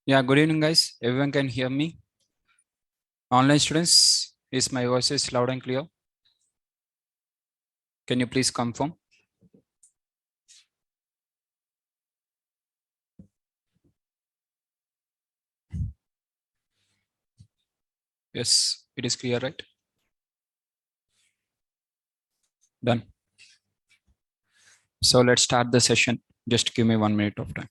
Yeah, good evening, guys. Everyone can hear me. Online students, is my voice is loud and clear? Can you please confirm? Yes, it is clear, right? Done. So let's start the session. Just give me 1 minute of time.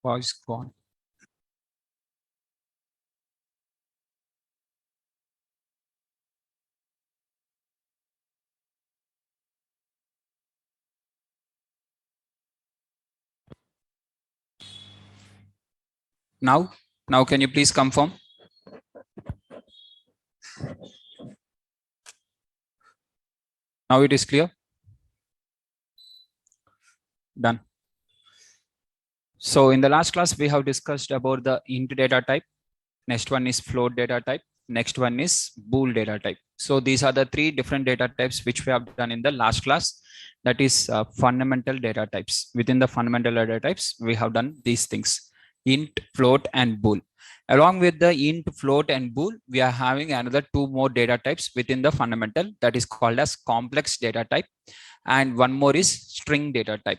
Voice gone. Now can you please confirm? Now it is clear. Done. So in the last class, we have discussed about the int data type. Next one is float data type. Next one is bool data type. So these are the three different data types which we have done in the last class. That is fundamental data types. Within the fundamental data types, we have done these things: int, float, and bool. Along with the int, float, and bool, we are having another two more data types within the fundamental, that is called as complex data type, and one more is string data type.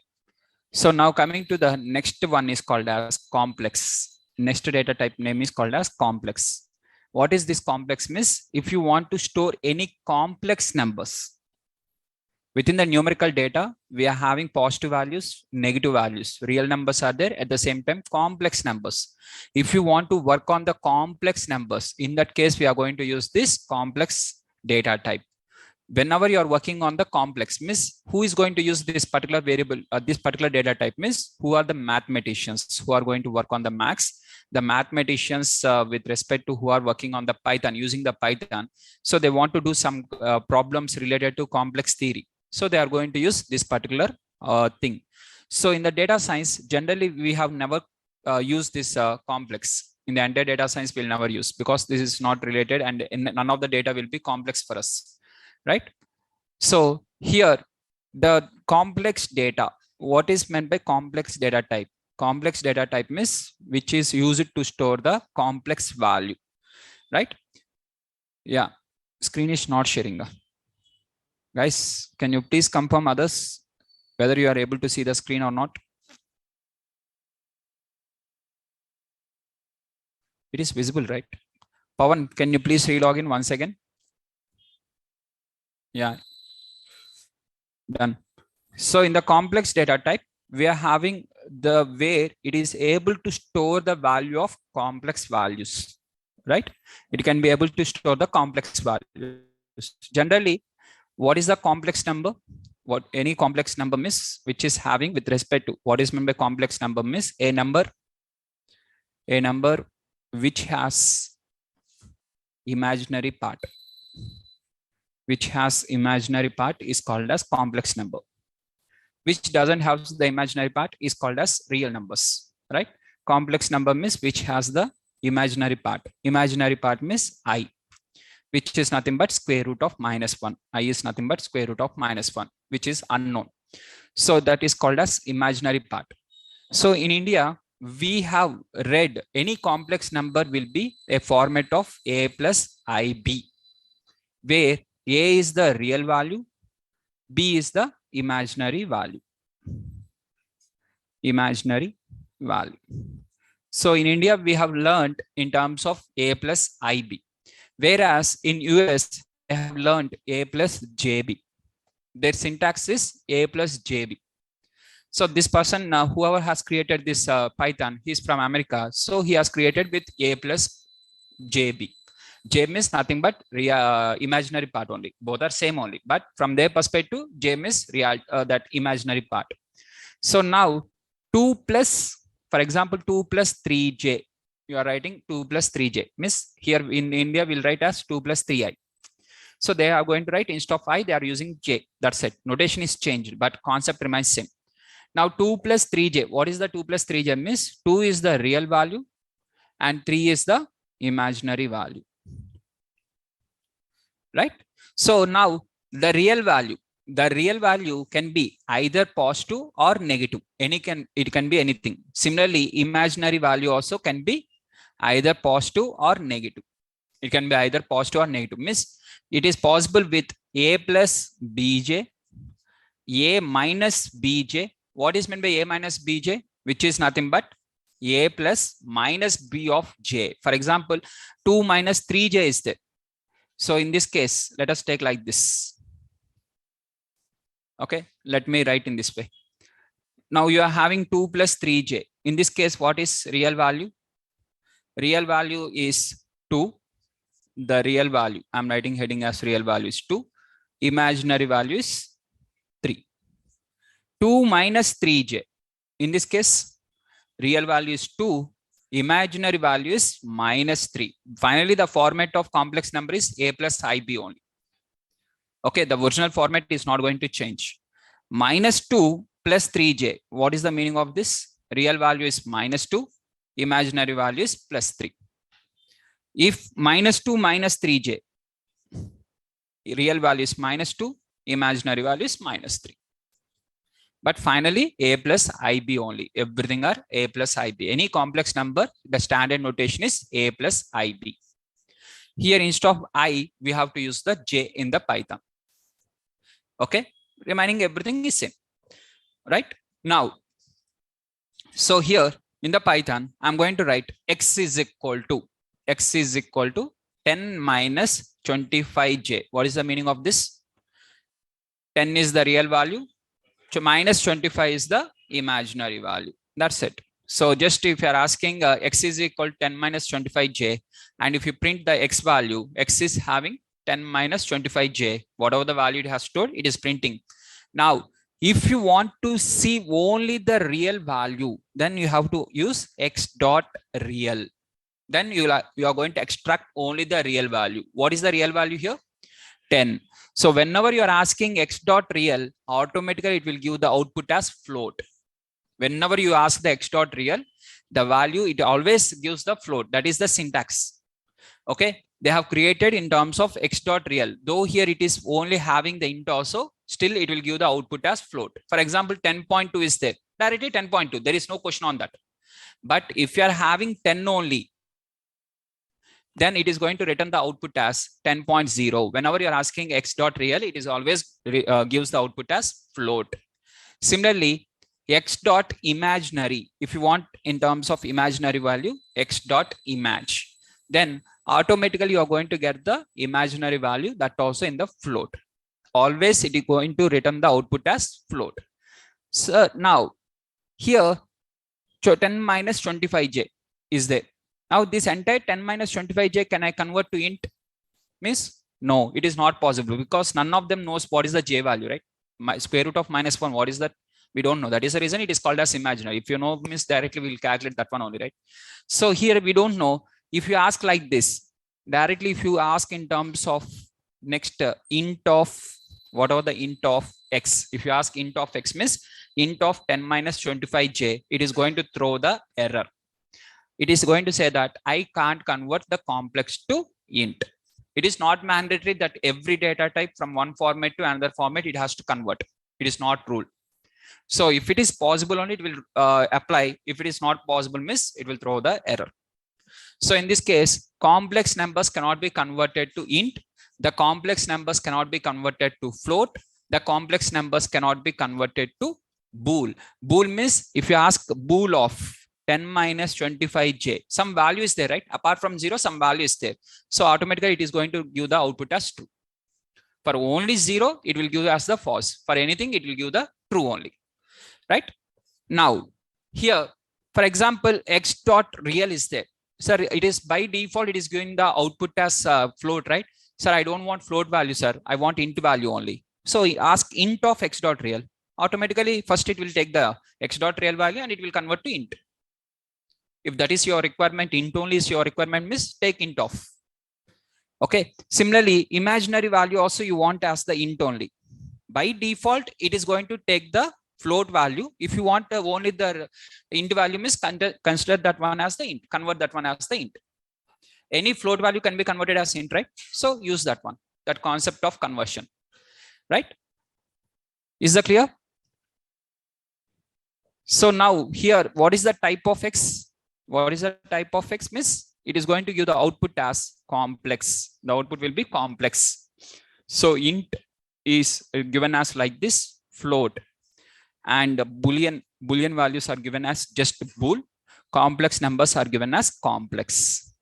So now coming to the next one is called as complex. Next data type name is called as complex. What is this complex means? If you want to store any complex numbers within the numerical data, we are having positive values, negative values. Real numbers are there, at the same time complex numbers. If you want to work on the complex numbers, in that case we are going to use this complex data type. Whenever you are working on the complex, means who is going to use this particular variable, this particular data type, means who are the mathematicians who are going to work on the max, the mathematicians with respect to who are working on the Python, using the Python. So they want to do some problems related to complex theory. So they are going to use this particular thing. So in the data science, generally we have never used this complex. In the entire data science, we'll never use, because this is not related, and none of the data will be complex for us, right? So here, the complex data, what is meant by complex data type? Complex data type means which is used to store the complex value, right? Yeah, screen is not sharing. Guys, can you please confirm others whether you are able to see the screen or not? It is visible, right? Pawan, can you please relog in once again? Yeah, done. So in the complex data type, we are having the where it is able to store the value of complex values, right? It can be able to store the complex values. Generally, what is the complex number? What any complex number means, which is having with respect to what is meant by complex number means a number which has imaginary part. Which has imaginary part is called as complex number. Which doesn't have the imaginary part is called as real numbers, right? Complex number means which has the imaginary part. Imaginary part means I, which is nothing but square root of -1. I is nothing but square root of -1, which is unknown. So that is called as imaginary part. So in India, we have read any complex number will be a format of a plus ib, where a is the real value, b is the imaginary value. Imaginary value. So in India, we have learned in terms of a plus ib, whereas in US, they have learned a plus jb. Their syntax is a plus jb. So this person, whoever has created this Python, he's from America. So he has created with a plus jb. J means nothing but imaginary part only. Both are same only, but from their perspective, J is real, that imaginary part. So now 2 plus, for example, 2 plus 3j. You are writing 2 plus 3j. Means here in India, we'll write as 2 plus 3i. So they are going to write instead of I, they are using j. That's it. Notation is changed, but concept remains same. Now 2 plus 3j. What is the 2 plus 3j? Means 2 is the real value and 3 is the imaginary value. Right? So now the real value can be either positive or negative. It can be anything. Similarly, imaginary value also can be either positive or negative. It can be either positive or negative. Means it is possible with a plus bj, a minus bj. What is meant by a minus bj? Which is nothing but a plus minus b of j. For example, 2 minus 3j is there. So in this case, let us take like this. Okay, let me write in this way. Now you are having 2 plus 3j. In this case, what is real value? Real value is 2. The real value, I'm writing heading as real value is 2. Imaginary value is 3. 2 minus 3j. In this case, real value is 2. Imaginary value is minus 3. Finally, the format of complex number is a plus ib only. Okay, the original format is not going to change. Minus 2 plus 3j. What is the meaning of this? Real value is minus 2. Imaginary value is plus 3. If minus 2 minus 3j, real value is minus 2. Imaginary value is minus 3. But finally, a plus ib only. Everything are a plus ib. Any complex number, the standard notation is a plus ib. Here, instead of I, we have to use the j in the Python. Okay, remaining everything is same. Right? Now, so here in the Python, I'm going to write x is equal to 10 minus 25j. What is the meaning of this? 10 is the real value. So minus 25 is the imaginary value. That's it. So just if you're asking x is equal to 10 minus 25j, and if you print the x value, x is having 10 minus 25j, whatever the value it has stored, it is printing. Now, if you want to see only the real value, then you have to use x dot real. Then you are going to extract only the real value. What is the real value here? 10. So whenever you are asking x dot real, automatically it will give the output as float. Whenever you ask the x dot real, the value, it always gives the float. That is the syntax. Okay. They have created in terms of x dot real. Though here it is only having the int also, still it will give the output as float. For example, 10.2 is there. Directly 10.2. There is no question on that. But if you are having 10 only, then it is going to return the output as 10.0. Whenever you're asking x dot real, it is always gives the output as float. Similarly, x dot imaginary, if you want in terms of imaginary value, x dot image, then automatically you are going to get the imaginary value that also in the float. Always it is going to return the output as float. So now here 10 minus 25j is there. Now this entire 10 minus 25j, can I convert to int? Means no, it is not possible because none of them knows what is the j value, right? Square root of minus 1, what is that? We don't know. That is the reason it is called as imaginary. If you know, means directly we'll calculate that one only, right? So here we don't know. If you ask like this, directly if you ask in terms of next int of whatever the int of x, if you ask int of x means int of 10 minus 25j, it is going to throw the error. It is going to say that I can't convert the complex to int. It is not mandatory that every data type from one format to another format, it has to convert. It is not rule. So if it is possible only, it will apply. If it is not possible, miss, it will throw the error. So in this case, complex numbers cannot be converted to int. The complex numbers cannot be converted to float. The complex numbers cannot be converted to bool. Bool means if you ask bool of 10 minus 25j, some value is there, right? Apart from 0, some value is there. So automatically it is going to give the output as true. For only 0, it will give as the false. For anything, it will give the true only, right? Now, here, for example, x dot real is there. Sir, it is by default, it is giving the output as float, right? Sir, I don't want float value, sir. I want int value only. So ask int of x dot real. Automatically, first it will take the x dot real value and it will convert to int. If that is your requirement, int only is your requirement, miss, take int off. Okay. Similarly, imaginary value also you want as the int only. By default, it is going to take the float value. If you want only the int value, miss, consider that one as the int, convert that one as the int. Any float value can be converted as int, right? So use that one, that concept of conversion, right? Is that clear? So now here, what is the type of x? What is the type of x, miss? It is going to give the output as complex. The output will be complex. So int is given as like this, float, and Boolean values are given as just bool. Complex numbers are given as complex.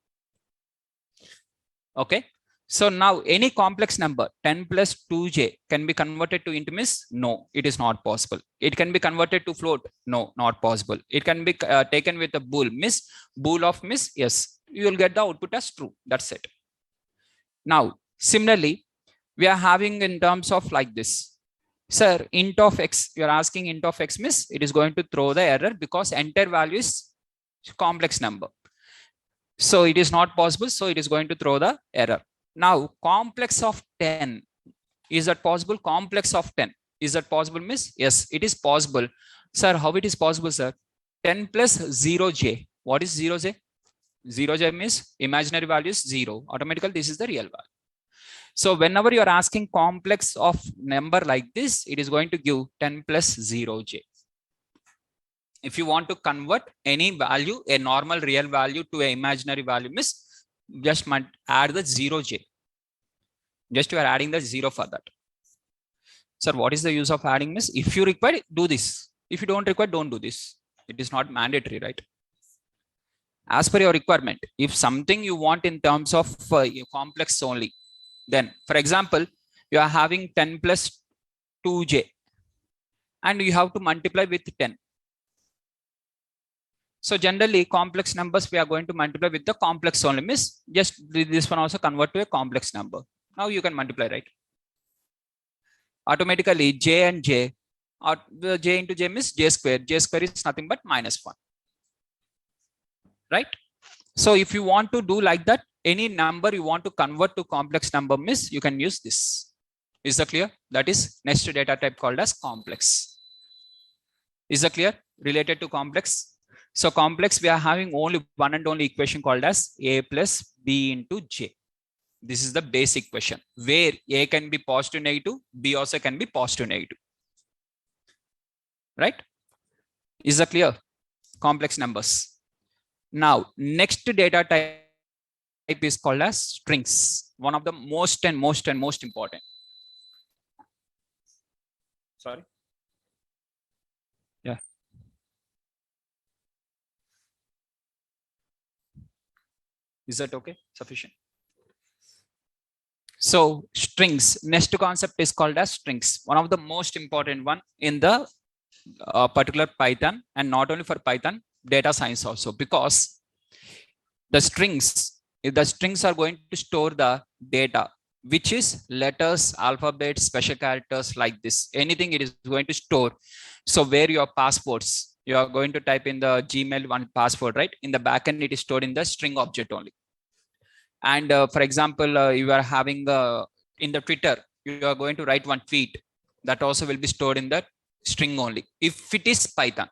Okay. So now any complex number 10 plus 2j can be converted to int, miss? No, it is not possible. It can be converted to float? No, not possible. It can be taken with a bool, miss, bool of miss? Yes, you will get the output as true. That's it. Now, similarly, we are having in terms of like this. Sir, int of x, you are asking int of x, miss, it is going to throw the error because entire value is complex number. So it is not possible. So it is going to throw the error. Now, complex of 10, is that possible? Complex of 10, is that possible, miss? Yes, it is possible. Sir, how it is possible, sir? 10 plus 0j. What is 0j? 0j means imaginary value is 0. Automatically, this is the real value. So whenever you are asking complex of number like this, it is going to give 10 plus 0j. If you want to convert any value, a normal real value to an imaginary value, miss, just add the 0j. Just you are adding the 0 for that. Sir, what is the use of adding, miss? If you require, do this. If you don't require, don't do this. It is not mandatory, right? As per your requirement, if something you want in terms of complex only, then for example, you are having 10 plus 2j and you have to multiply with 10. So generally complex numbers, we are going to multiply with the complex only, miss. Just this one also convert to a complex number. Now you can multiply, right? Automatically j and j, or j into j means j square. J square is nothing but -1, right? So if you want to do like that, any number you want to convert to complex number, miss, you can use this. Is that clear? That is next data type called as complex. Is that clear? Related to complex. So complex, we are having only one and only equation called as a plus b into j. This is the basic equation where a can be positive, negative, b also can be positive, negative. Right? Is that clear? Complex numbers. Now, next data type is called as strings. One of the most important. Sorry. Yeah. Is that okay? Sufficient? So strings, next concept is called as strings. One of the most important one in the particular Python, and not only for Python, data science also, because the strings are going to store the data, which is letters, alphabets, special characters like this. Anything it is going to store. So where your passwords, you are going to type in the Gmail one password, right? In the backend, it is stored in the string object only. And for example, you are having in the Twitter, you are going to write one tweet, that also will be stored in the string only. If it is Python,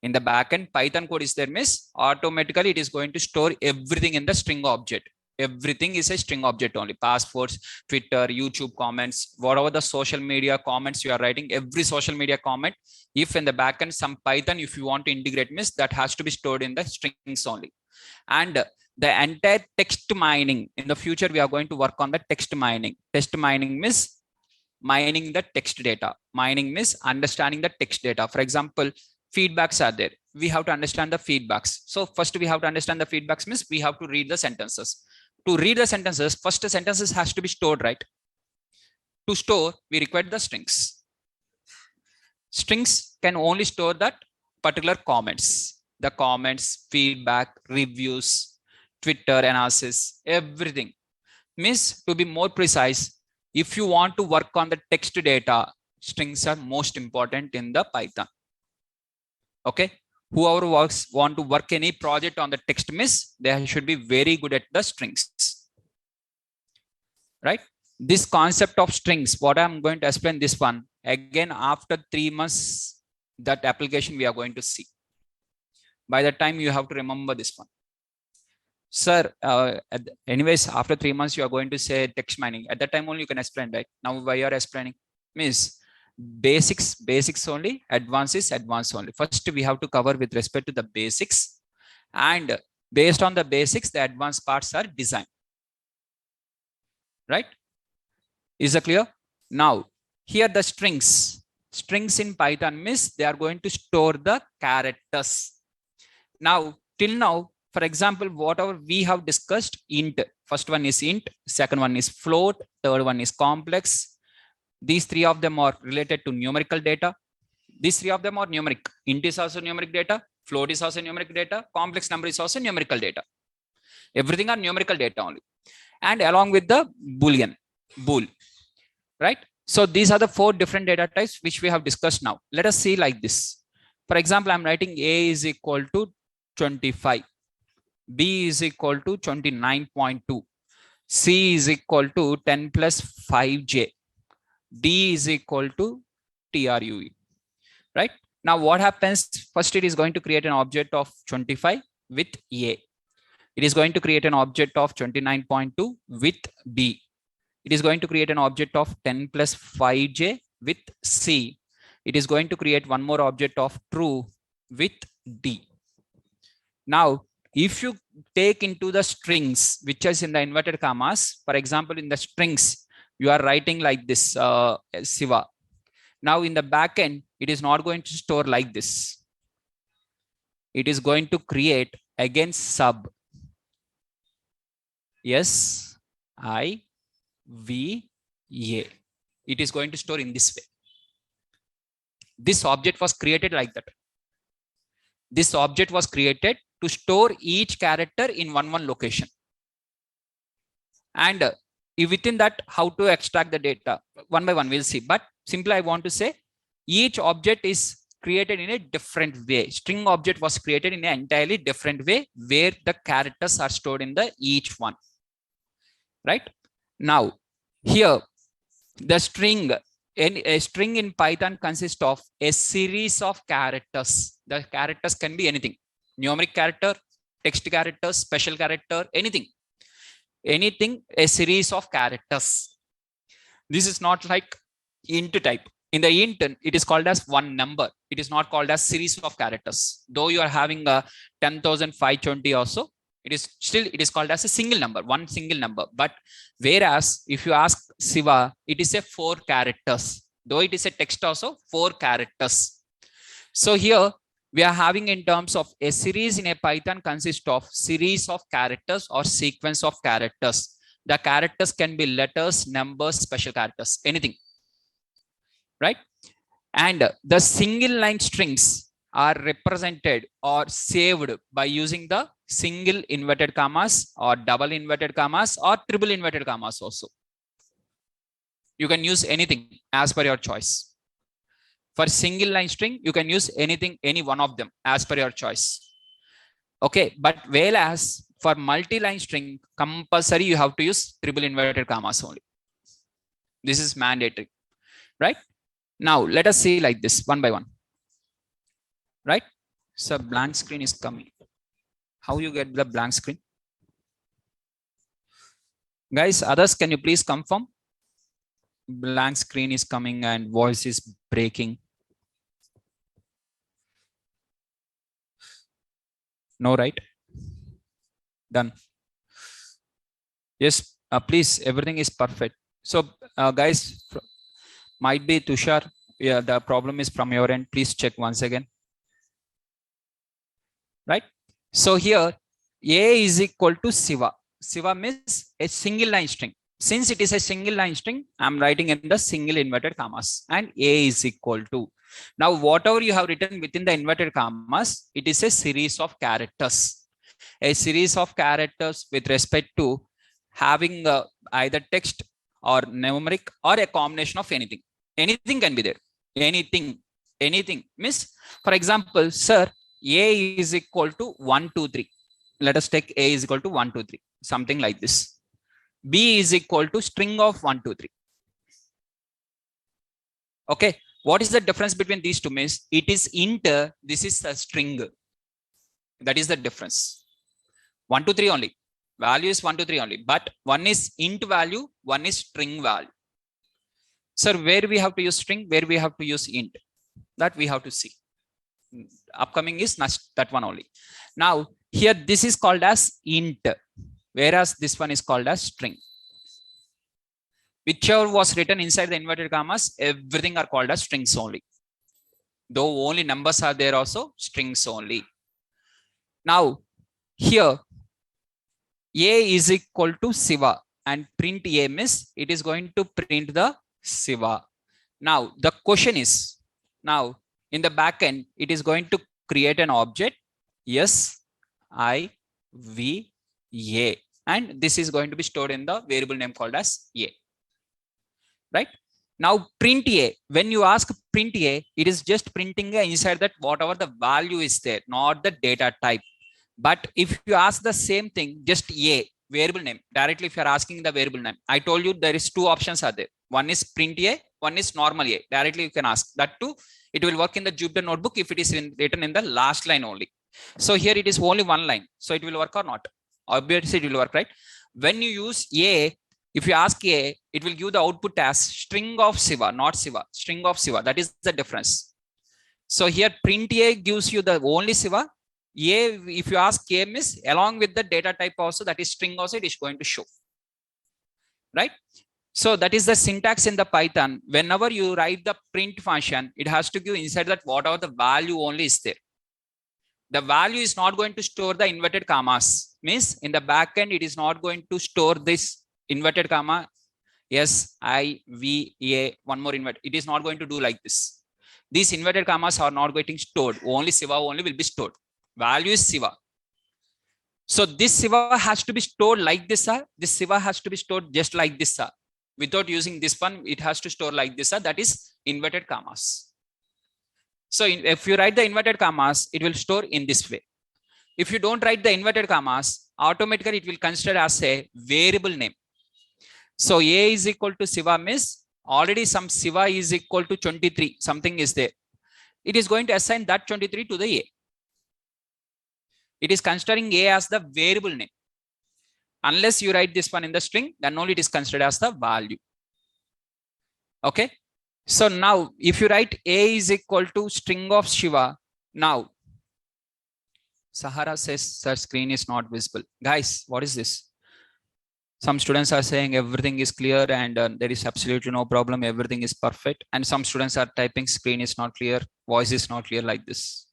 in the backend, Python code is there, miss, automatically it is going to store everything in the string object. Everything is a string object only. Passports, Twitter, YouTube comments, whatever the social media comments you are writing, every social media comment, if in the backend some Python, if you want to integrate means that has to be stored in the strings only. And the entire text mining in the future, we are going to work on the text mining. Text mining means mining the text data. Mining means understanding the text data. For example, feedbacks are there. We have to understand the feedbacks. So first we have to understand the feedbacks means we have to read the sentences. To read the sentences, first the sentences has to be stored, right? To store, we require the strings. Strings can only store that particular comments. The comments, feedback, reviews, Twitter analysis, everything. Means to be more precise, if you want to work on the text data, strings are most important in the Python. Okay. Whoever want to work any project on the text means they should be very good at the strings. Right. This concept of strings, what I'm going to explain this one again after 3 months, that application we are going to see. By the time you have to remember this one. Sir, anyways, after 3 months, you are going to say text mining. At that time only you can explain, right? Now why you are explaining means basics only, advanced is advanced only. First, we have to cover with respect to the basics, and based on the basics, the advanced parts are designed. Right? Is that clear? Now, here the strings in Python means they are going to store the characters. Now, till now, for example, whatever we have discussed, int, first one is int, second one is float, third one is complex. These three of them are related to numerical data. These three of them are numeric. Int is also numeric data, float is also numeric data, complex number is also numerical data. Everything are numerical data only. And along with the Boolean, bool, right? So these are the 4 different data types which we have discussed now. Let us see like this. For example, I'm writing A is equal to 25. B is equal to 29.2. C is equal to 10 plus 5J. D is equal to TRUE. Right? Now what happens? First, it is going to create an object of 25 with A. It is going to create an object of 29.2 with B. It is going to create an object of 10 plus 5J with C. It is going to create one more object of true with D. Now, if you take into the strings, which is in the inverted commas, for example, in the strings, you are writing like this, Siva. Now in the backend, it is not going to store like this. It is going to create again sub. S, I, V, A. It is going to store in this way. This object was created like that. This object was created to store each character in one location. And within that, how to extract the data one by one, we'll see. But simply I want to say each object is created in a different way. String object was created in an entirely different way where the characters are stored in the each one. Right? Now, here the string, a string in Python consists of a series of characters. The characters can be anything. Numeric character, text character, special character, anything. Anything, a series of characters. This is not like int type. In the int, it is called as one number. It is not called as series of characters. Though you are having a 10,520 also, it is called as a single number, one single number. But whereas if you ask Siva, it is a 4 characters. Though it is a text also, 4 characters. So here we are having in terms of a series in a Python consists of series of characters or sequence of characters. The characters can be letters, numbers, special characters, anything. Right? And the single line strings are represented or saved by using the single inverted commas or double inverted commas or triple inverted commas also. You can use anything as per your choice. For single line string, you can use anything, any one of them as per your choice. Okay, but whereas for multi-line string, compulsory you have to use triple inverted commas only. This is mandatory, right? Now let us see like this one by one. Right? So blank screen is coming. How you get the blank screen? Guys, others, can you please confirm? Blank screen is coming and voice is breaking. No, right? Done. Yes, please, everything is perfect. So, guys, might be Tushar. Yeah, the problem is from your end. Please check once again. Right? So here, A is equal to Siva. Siva means a single line string. Since it is a single line string, I'm writing in the single inverted commas, and A is equal to. Now, whatever you have written within the inverted commas, it is a series of characters. A series of characters with respect to having either text or numeric or a combination of anything. Anything can be there. Anything. Means, for example, sir, A is equal to 1, 2, 3. Let us take A is equal to 1, 2, 3. Something like this. B is equal to string of 1, 2, 3. Okay. What is the difference between these two? Means it is int, this is a string. That is the difference. 1, 2, 3 only. Value is 1, 2, 3 only. But one is int value, one is string value. Sir, where we have to use string, where we have to use int? That we have to see. Upcoming is that one only. Now, here this is called as int, whereas this one is called as string. Whichever was written inside the inverted commas, everything are called as strings only. Though only numbers are there also, strings only. Now, here, A is equal to Siva and print A means it is going to print the Siva. Now, the question is, now in the backend, it is going to create an object, yes, I, V, A. And this is going to be stored in the variable name called as A. Right? Now, print A, when you ask print A, it is just printing inside that whatever the value is there, not the data type. But if you ask the same thing, just A, variable name, directly if you're asking the variable name, I told you there is two options are there. One is print A, one is normal A. Directly you can ask. That too, it will work in the Jupyter notebook if it is written in the last line only. So here it is only one line. So it will work or not? Obviously it will work, right? When you use A, if you ask A, it will give the output as string of Siva, not Siva, string of Siva. That is the difference. So here print A gives you the only Siva. A, if you ask A means along with the data type also, that is string also, it is going to show. Right? So that is the syntax in the Python. Whenever you write the print function, it has to give inside that whatever the value only is there. The value is not going to store the inverted commas. Means in the backend, it is not going to store this inverted comma. S, I, V, A, one more inverted. It is not going to do like this. These inverted commas are not getting stored. Only Siva only will be stored. Value is Siva. So this Siva has to be stored like this. This Siva has to be stored just like this. Without using this one, it has to store like this. That is inverted commas. So if you write the inverted commas, it will store in this way. If you don't write the inverted commas, automatically it will consider as a variable name. So A is equal to Siva means already some Siva is equal to 23. Something is there. It is going to assign that 23 to the A. It is considering A as the variable name. Unless you write this one in the string, then only it is considered as the value. Okay. So now if you write A is equal to string of Shiva, now Sahara says sir, screen is not visible. Guys, what is this? Some students are saying everything is clear and there is absolutely no problem. Everything is perfect. And some students are typing screen is not clear. Voice is not clear like this.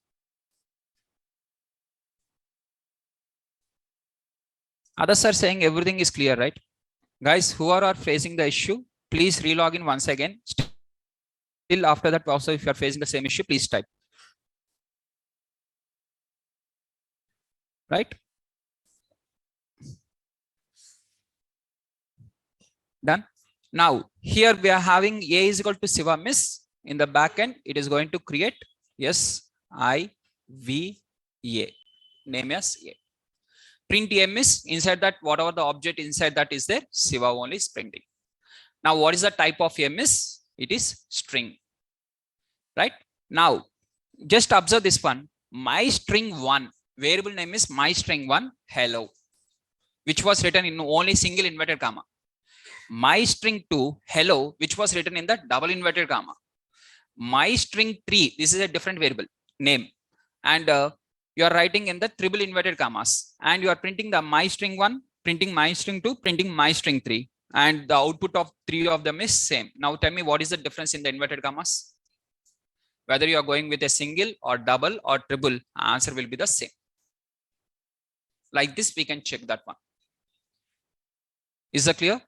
Others are saying everything is clear, right? Guys, who are facing the issue, please relog in once again. Still after that also, if you are facing the same issue, please type. Right? Done. Now, here we are having A is equal to Siva miss. In the backend, it is going to create yes, I, V, A. Name as A. Print A miss. Inside that, whatever the object inside that is there, Siva only is printing. Now, what is the type of A miss? It is string. Right? Now, just observe this one. My string 1. Variable name is my string 1. Hello. which was written in only single inverted comma. My string 2, hello, which was written in the double inverted comma. My string 3, this is a different variable name, and you are writing in the triple inverted commas, and you are printing the my string 1, printing my string 2, printing my string 3, and the output of 3 of them is same. Now tell me, what is the difference in the inverted commas? Whether you are going with a single or double or triple, answer will be the same. Like this, we can check that one. Is that clear?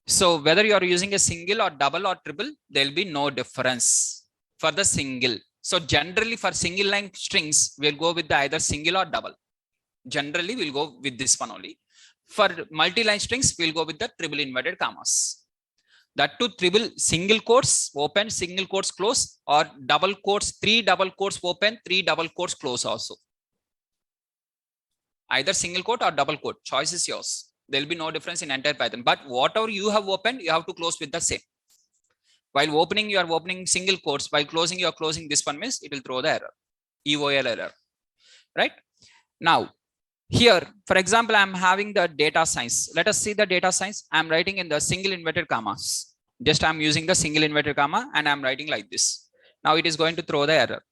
So whether you are using a single or double or triple, there will be no difference for the single. So generally for single line strings, we'll go with the either single or double. Generally, we'll go with this one only. For multi-line strings, we'll go with the triple inverted commas. That two triple single quotes open, single quotes close, or double quotes, 3 double quotes open, 3 double quotes close also. Either single quote or double quote, choice is yours. There will be no difference in entire Python. But whatever you have opened, you have to close with the same. While opening, you are opening single quotes. While closing, you are closing this one, means it will throw the error, EOL error. Right? Now, here, for example, I'm having the data science. Let us see the data science. I'm writing in the single inverted commas. Just I'm using the single inverted comma and I'm writing like this. Now it is going to throw the error.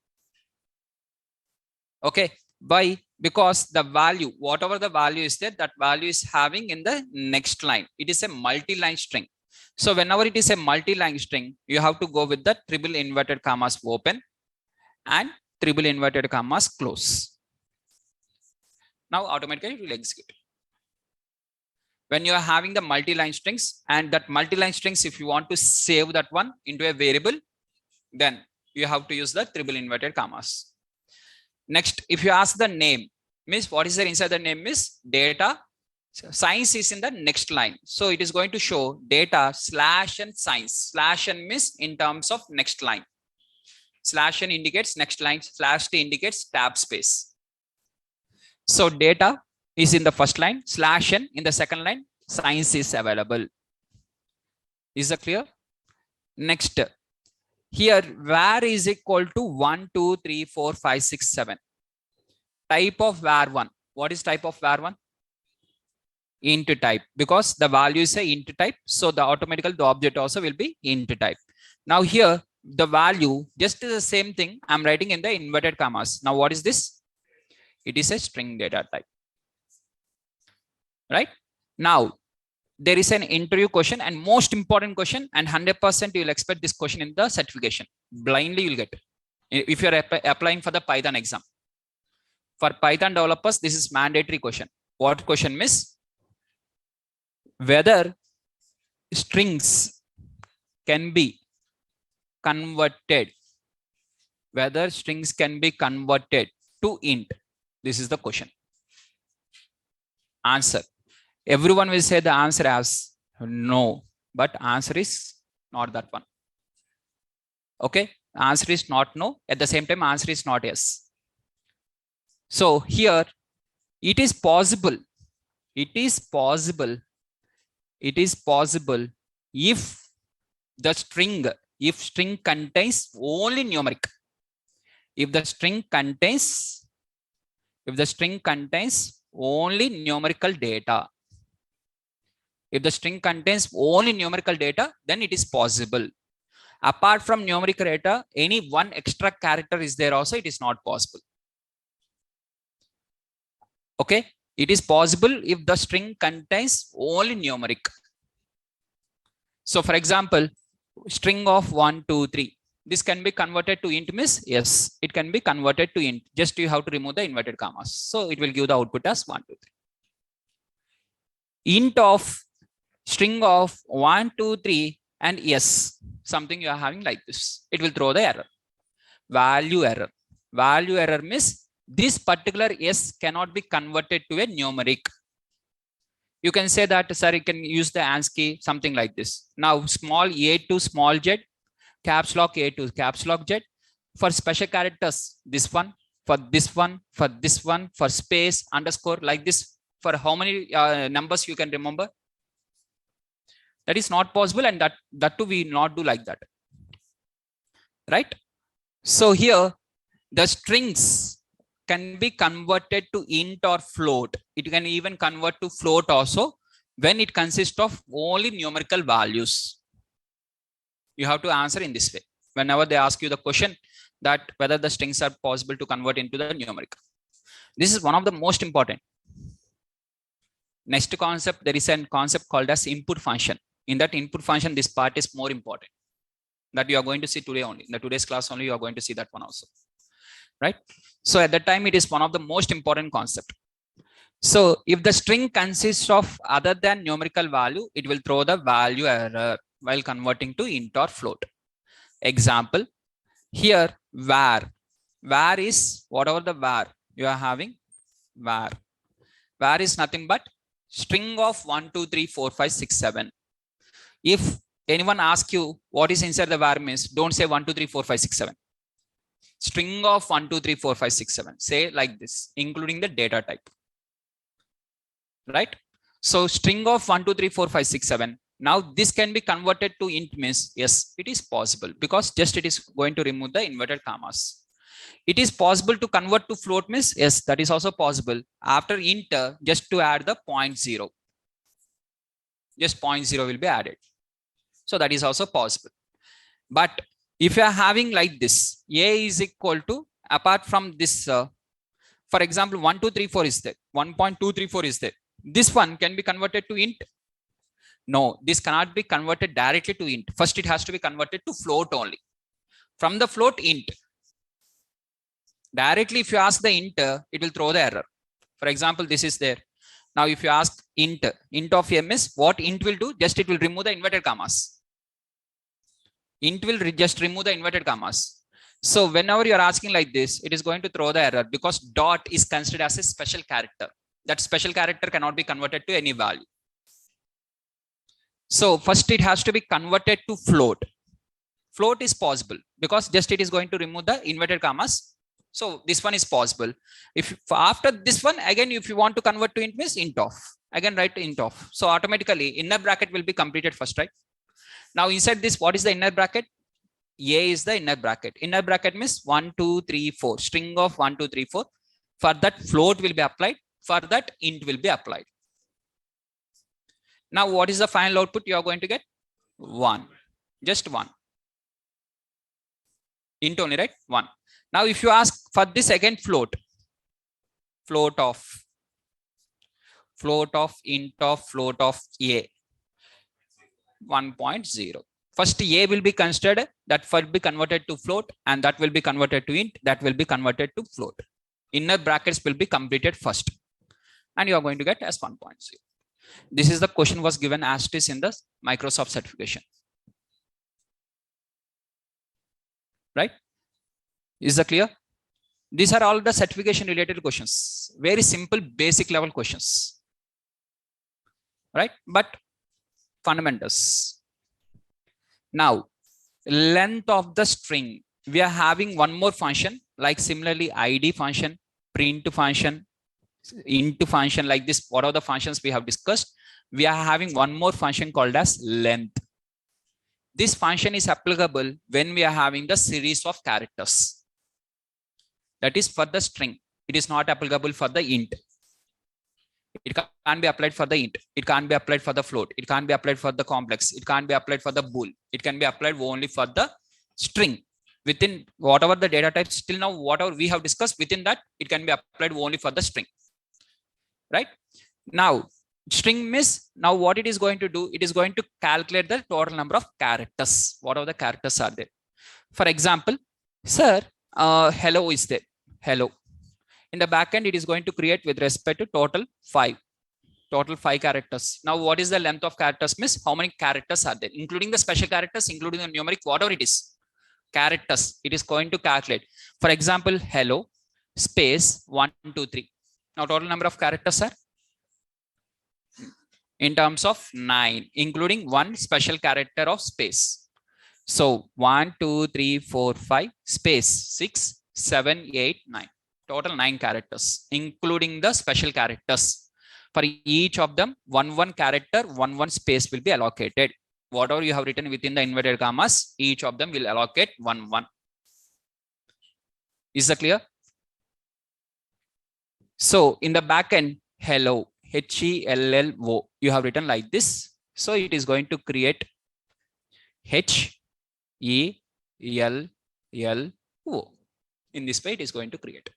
Okay. Why? Because the value, whatever the value is there, that value is having in the next line. It is a multi-line string. So whenever it is a multi-line string, you have to go with the triple inverted commas open and triple inverted commas close. Now automatically it will execute. When you are having the multi-line strings, and that multi-line strings, if you want to save that one into a variable, then you have to use the triple inverted commas. Next, if you ask the name, means what is there inside the name is data. Science is in the next line. So it is going to show data slash and science. Slash and means in terms of next line. Slash and indicates next line. Slash t indicates tab space. So data is in the first line. Slash n in the second line. Science is available. Is that clear? Next. Here, var is equal to 1, 2, 3, 4, 5, 6, 7. Type of var1. What is type of var1? Int type, because the value is a int type. So the automatically the object also will be int type. Now here, the value just is the same thing. I'm writing in the inverted commas. Now what is this? It is a string data type. Right? Now, there is an interview question and most important question, and 100% you will expect this question in the certification. Blindly you'll get it. If you are applying for the Python exam. For Python developers, this is mandatory question. What question miss? Whether strings can be converted. Whether strings can be converted to int. This is the question. Answer. Everyone will say the answer as no, but answer is not that one. Okay, answer is not no. At the same time, answer is not yes. So here, it is possible. It is possible. It is possible if the string, if string contains only numeric. If the string contains, only numerical data. If the string contains only numerical data, then it is possible. Apart from numerical data, any one extra character is there also, it is not possible. Okay, it is possible if the string contains only numeric. So for example, string of 1, 2, 3. This can be converted to int miss? Yes, it can be converted to int. Just you have to remove the inverted commas. So it will give the output as 1, 2, 3. Int of string of 1, 2, 3 and yes, something you are having like this. It will throw the error. Value error. Value error means this particular yes cannot be converted to a numeric. You can say that, sir, you can use the ANSI, something like this. Now, small a to small z, caps lock a to caps lock z. For special characters, this one, for this one, for this one, for space, underscore, like this. For how many numbers you can remember? That is not possible, and that too we not do like that. Right? So here, the strings can be converted to int or float. It can even convert to float also when it consists of only numerical values. You have to answer in this way. Whenever they ask you the question that whether the strings are possible to convert into the numeric. This is one of the most important. Next concept, there is a concept called as input function. In that input function, this part is more important that you are going to see today only. In the today's class only, you are going to see that one also, right? So at that time, it is one of the most important concept. So if the string consists of other than numerical value, it will throw the value error while converting to int or float. Example, here var is whatever the var you are having, var is nothing but string of 1 2 3 4 5 6 7. If anyone asks you what is inside the var means, don't say 1 2 3 4 5 6 7. String of 1 2 3 4 5 6 7. Say like this, including the data type, right? So string of 1 2 3 4 5 6 7. Now this can be converted to int means, yes, it is possible because just it is going to remove the inverted commas. It is possible to convert to float means, yes, that is also possible. After int, just to add the 0.0, just 0.0 will be added. So that is also possible. But if you are having like this, a is equal to, apart from this, for example, 1 2 3 4 is there, 1.234 is there. This one can be converted to int. No, this cannot be converted directly to int. First, it has to be converted to float only. From the float, int. Directly, if you ask the int, it will throw the error. For example, this is there. Now, if you ask int of m is what int will do, just it will remove the inverted commas. Int will just remove the inverted commas. So whenever you are asking like this, it is going to throw the error because dot is considered as a special character. That special character cannot be converted to any value. So first it has to be converted to float. Float is possible because just it is going to remove the inverted commas. So this one is possible. If after this one, again, if you want to convert to int means int of, again write int of. So automatically inner bracket will be completed first, right? Now inside this, what is the inner bracket? A is the inner bracket. Inner bracket means 1 2 3 4, string of 1 2 3 4. For that float will be applied. For that int will be applied. Now, what is the final output you are going to get? 1, just 1. Int only, right? 1. Now, if you ask for this again float of int of float of a 1.0. First a will be considered, that will be converted to float, and that will be converted to int, that will be converted to float. Inner brackets will be completed first, and you are going to get as 1.0. This is the question was given as it is in the Microsoft certification. Right? Is that clear? These are all the certification related questions. Very simple, basic level questions. Right? But fundamentals. Now, length of the string. We are having one more function, like similarly id function, print function, int function, like this. What are the functions we have discussed? We are having one more function called as length. This function is applicable when we are having the series of characters. That is for the string. It is not applicable for the int. It can't be applied for the int. It can't be applied for the float. It can't be applied for the complex. It can't be applied for the bool. It can be applied only for the string. Within whatever the data types, till now, whatever we have discussed, within that, it can be applied only for the string. Right? Now, string means, now what it is going to do, it is going to calculate the total number of characters. What are the characters are there? For example, sir, hello is there. Hello. In the backend, it is going to create with respect to total 5 characters. Now, what is the length of characters means? How many characters are there, including the special characters, including the numeric, whatever it is, characters, it is going to calculate. For example, hello space 1 2 3. Now, total number of characters are in terms of 9, including one special character of space. So 1 2 3 4 5 space 6 7 8 9. Total 9 characters, including the special characters. For each of them, one character, one space will be allocated. Whatever you have written within the inverted commas, each of them will allocate 1. Is that clear? So in the backend, hello, HELLO, you have written like this. So it is going to create HELLO. In this way, it is going to create.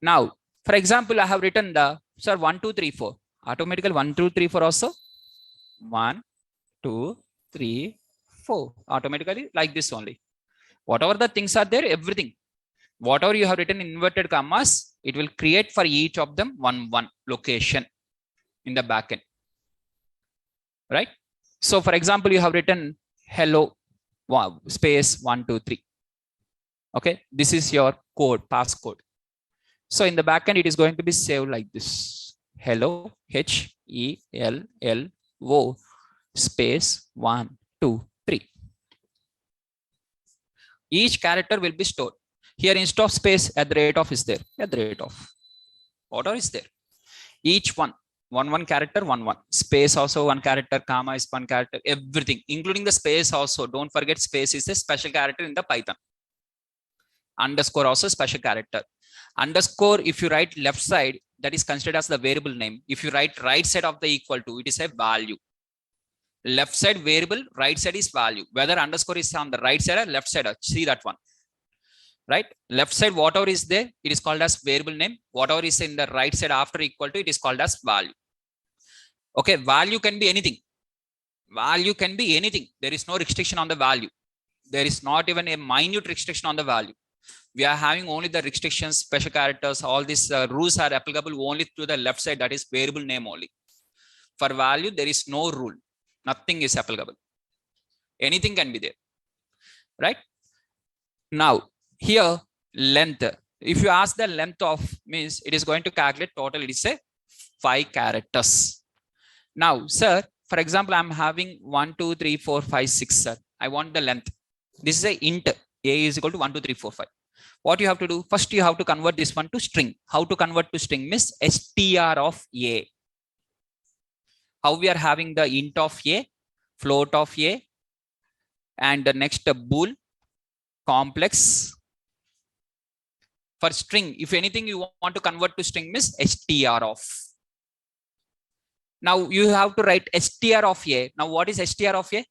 Now, for example, I have written the, sir, 1, 2, 3, 4. Automatically 1, 2, 3, 4 also. 1, 2, 3, 4. Automatically like this only. Whatever the things are there, everything. Whatever you have written in inverted commas, it will create for each of them one location in the backend. Right? So for example, you have written hello space 1, 2, 3. Okay, this is your code, passcode. So in the backend, it is going to be saved like this. Hello, HELLO space 1, 2, 3. Each character will be stored. Here instead of space, at the rate of is there. At the rate of. Order is there. Each one character, one. Space also one character, comma is one character, everything, including the space also. Don't forget, space is a special character in the Python. Underscore also special character. Underscore, if you write left side, that is considered as the variable name. If you write right side of the equal to, it is a value. Left side variable, right side is value. Whether underscore is on the right side or left side, see that one. Right? Left side, whatever is there, it is called as variable name. Whatever is in the right side after equal to, it is called as value. Okay, value can be anything. Value can be anything. There is no restriction on the value. There is not even a minute restriction on the value. We are having only the restrictions, special characters, all these rules are applicable only to the left side, that is variable name only. For value, there is no rule. Nothing is applicable. Anything can be there. Right? Now, here, length. If you ask the length of, means it is going to calculate total, it is a 5 characters. Now, sir, for example, I'm having 1, 2, 3, 4, 5, 6, sir. I want the length. This is a int. A is equal to 1, 2, 3, 4, 5. What you have to do? First, you have to convert this one to string. How to convert to string? Means str of a. How we are having the int of a, float of a, and the next bool, complex. For string, if anything you want to convert to string, means str of. Now you have to write str of a. Now what is str of a?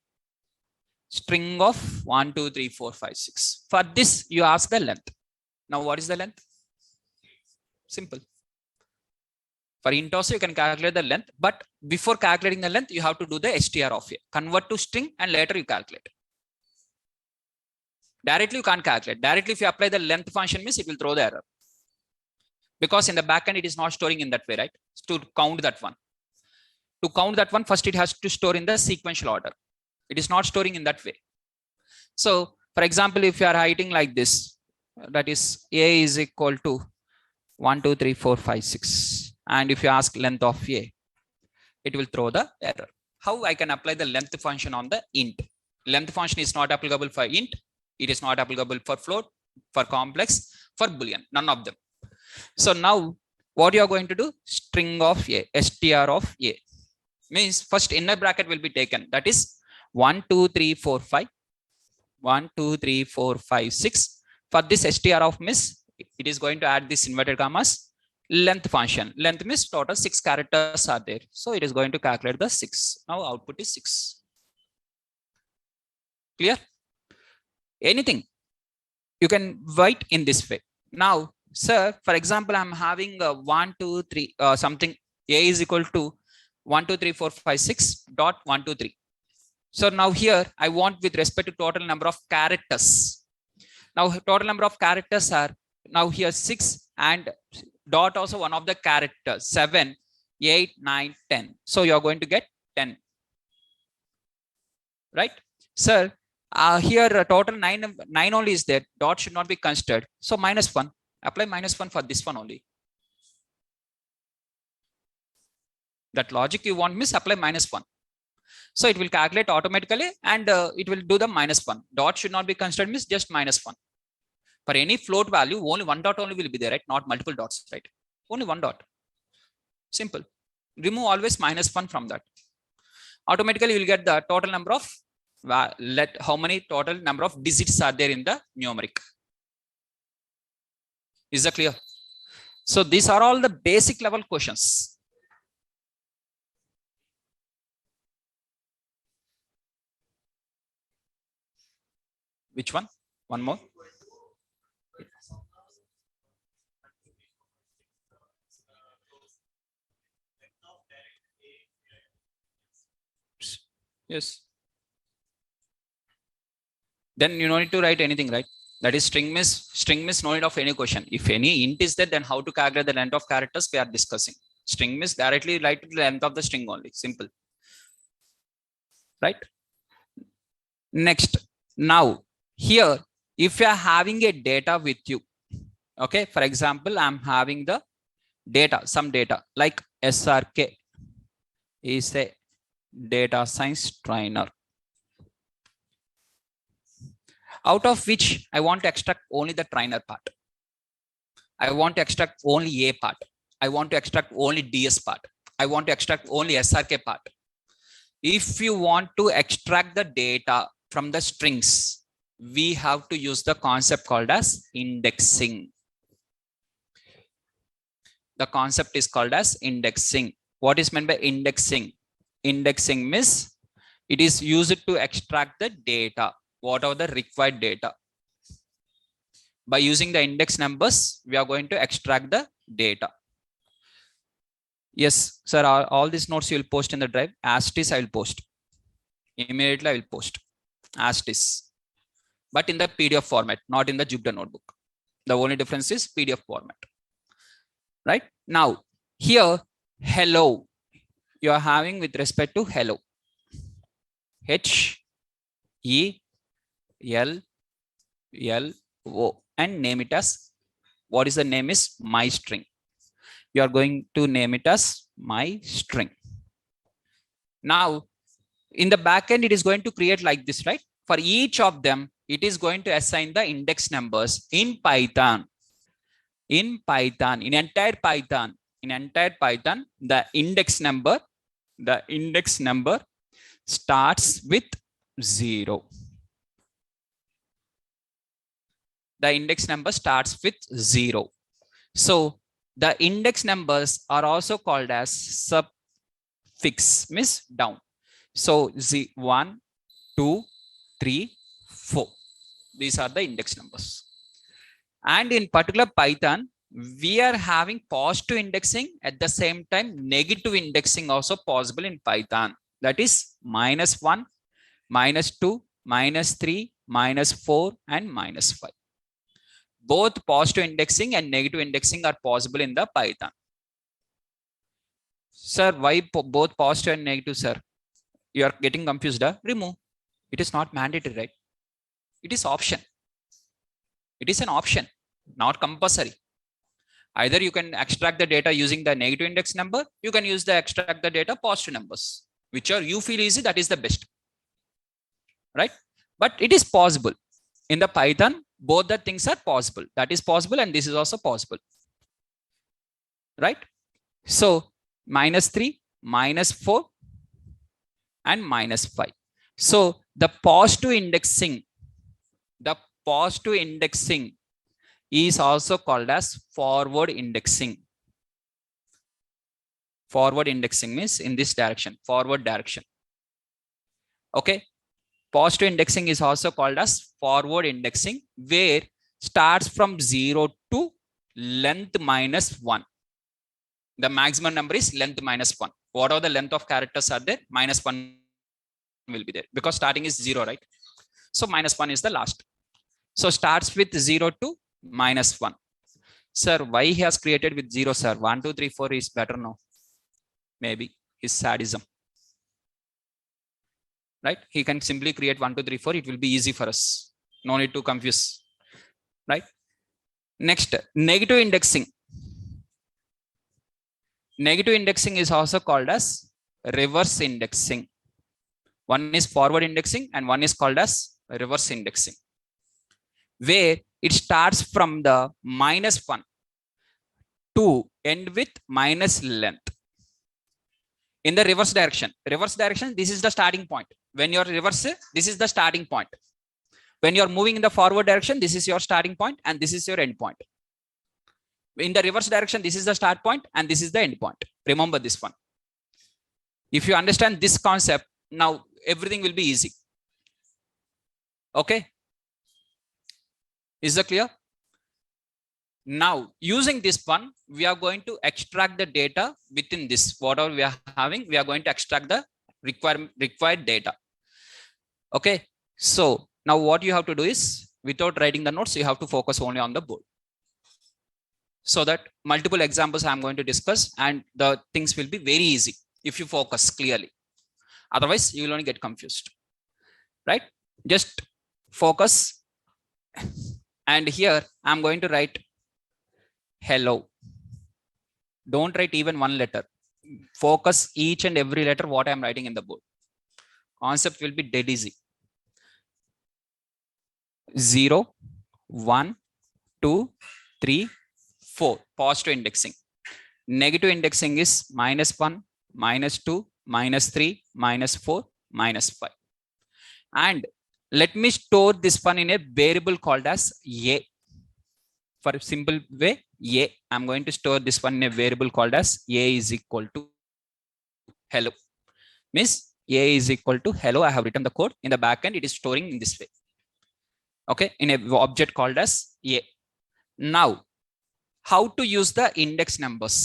String of 1, 2, 3, 4, 5, 6. For this, you ask the length. Now what is the length? Simple. For int also, you can calculate the length, but before calculating the length, you have to do the str of a. Convert to string and later you calculate. Directly you can't calculate. Directly if you apply the length function, means it will throw the error. Because in the backend, it is not storing in that way, right? To count that one. To count that one, first it has to store in the sequential order. It is not storing in that way. So, for example, if you are writing like this, that is a is equal to 1, 2, 3, 4, 5, 6. And if you ask length of a, it will throw the error. How I can apply the length function on the int? Length function is not applicable for int. It is not applicable for float, for complex, for boolean, none of them. So now what you are going to do? String of a, str of a. Means first inner bracket will be taken. That is 1, 2, 3, 4, 5. 1, 2, 3, 4, 5, 6. For this str of miss, it is going to add this inverted commas length function. Length means total 6 characters are there. So it is going to calculate the 6. Now output is 6. Clear? Anything you can write in this way. Now, sir, for example, I'm having 1, 2, 3, something a is equal to 1, 2, 3, 4, 5, 6 dot 1, 2, 3. So now here I want with respect to total number of characters. Now total number of characters are now here 6 and dot also one of the characters, 7, 8, 9, 10. So you're going to get 10. Right? Sir, here total 9 only is there. Dot should not be considered. So -1. Apply -1 for this one only. That logic you want means apply -1. So it will calculate automatically and it will do the -1. Dot should not be considered means just -1. For any float value, only one dot only will be there, right? Not multiple dots, right? Only one dot. Simple. Remove always -1 from that. Automatically you will get the total number of how many total number of digits are there in the numeric. Is that clear? So these are all the basic level questions. Which one? One more. Yes. Then you don't need to write anything, right? That is string miss no need of any question. If any int is there, then how to calculate the length of characters we are discussing. String miss directly write the length of the string only. Simple. Right? Next. Now, here, if you are having a data with you, okay, for example, I'm having the data, some data like SRK is a data science trainer, out of which I want to extract only the trainer part. I want to extract only A part. I want to extract only DS part. I want to extract only SRK part. If you want to extract the data from the strings, we have to use the concept called as indexing. The concept is called as indexing. What is meant by indexing? Indexing means it is used to extract the data, whatever the required data. By using the index numbers, we are going to extract the data. Yes, sir, all these notes you will post in the drive. As it is, I will post. Immediately, I will post. As it is. But in the PDF format, not in the Jupyter notebook. The only difference is PDF format. Right? Now, here, hello. You are having with respect to hello. H-E-L-L-O. And name it as, what is the name is my string. You are going to name it as my string. Now, in the backend, it is going to create like this, right? For each of them, it is going to assign the index numbers in Python. In entire Python, the index number starts with 0. The index number starts with 0. So the index numbers are also called as suffix, means down. So 1, 2, 3, 4. These are the index numbers. And in particular Python, we are having positive indexing, at the same time negative indexing also possible in Python. That is -1, -2, -3, -4, and -5. Both positive indexing and negative indexing are possible in the Python. Sir, why both positive and negative, sir? You are getting confused. Remove. It is not mandatory, right? It is option. It is an option, not compulsory. Either you can extract the data using the negative index number, you can use the extract the data positive numbers, whichever you feel easy, that is the best. Right? But it is possible. In the Python, both the things are possible. That is possible, and this is also possible. Right? So -3, -4, and -5. So the positive indexing is also called as forward indexing. Forward indexing means in this direction, forward direction. Okay. Positive indexing is also called as forward indexing, where starts from 0 to length -1. The maximum number is length -1. Whatever the length of characters are there, -1 will be there, because starting is 0, right? So -1 is the last. So starts with 0 to -1. Sir, why he has created with 0, sir? 1, 2, 3, 4 is better now. Maybe his sadism. Right? He can simply create 1, 2, 3, 4. It will be easy for us. No need to confuse. Right? Next, negative indexing. Negative indexing is also called as reverse indexing. One is forward indexing and one is called as reverse indexing, where it starts from the -1 to end with minus length. In the reverse direction, this is the starting point. When you're reverse, this is the starting point. When you're moving in the forward direction, this is your starting point and this is your end point. In the reverse direction, this is the start point and this is the end point. Remember this one. If you understand this concept, now everything will be easy. Okay. Is that clear? Now, using this one, we are going to extract the data within this. Whatever we are having, we are going to extract the required data. Okay. So now what you have to do is, without writing the notes, you have to focus only on the board. So that multiple examples I'm going to discuss and the things will be very easy if you focus clearly. Otherwise, you will only get confused. Right? Just focus. And here I'm going to write hello. Don't write even one letter. Focus each and every letter what I'm writing in the board. Concept will be dead easy. 0, 1, 2, 3, 4. Positive indexing. Negative indexing is -1, -2, -3, -4, -5. And let me store this one in a variable called as A. For a simple way, A. I'm going to store this one in a variable called as A is equal to hello. Means A is equal to hello. I have written the code in the backend. It is storing in this way. Okay, in a object called as A. Now, how to use the index numbers?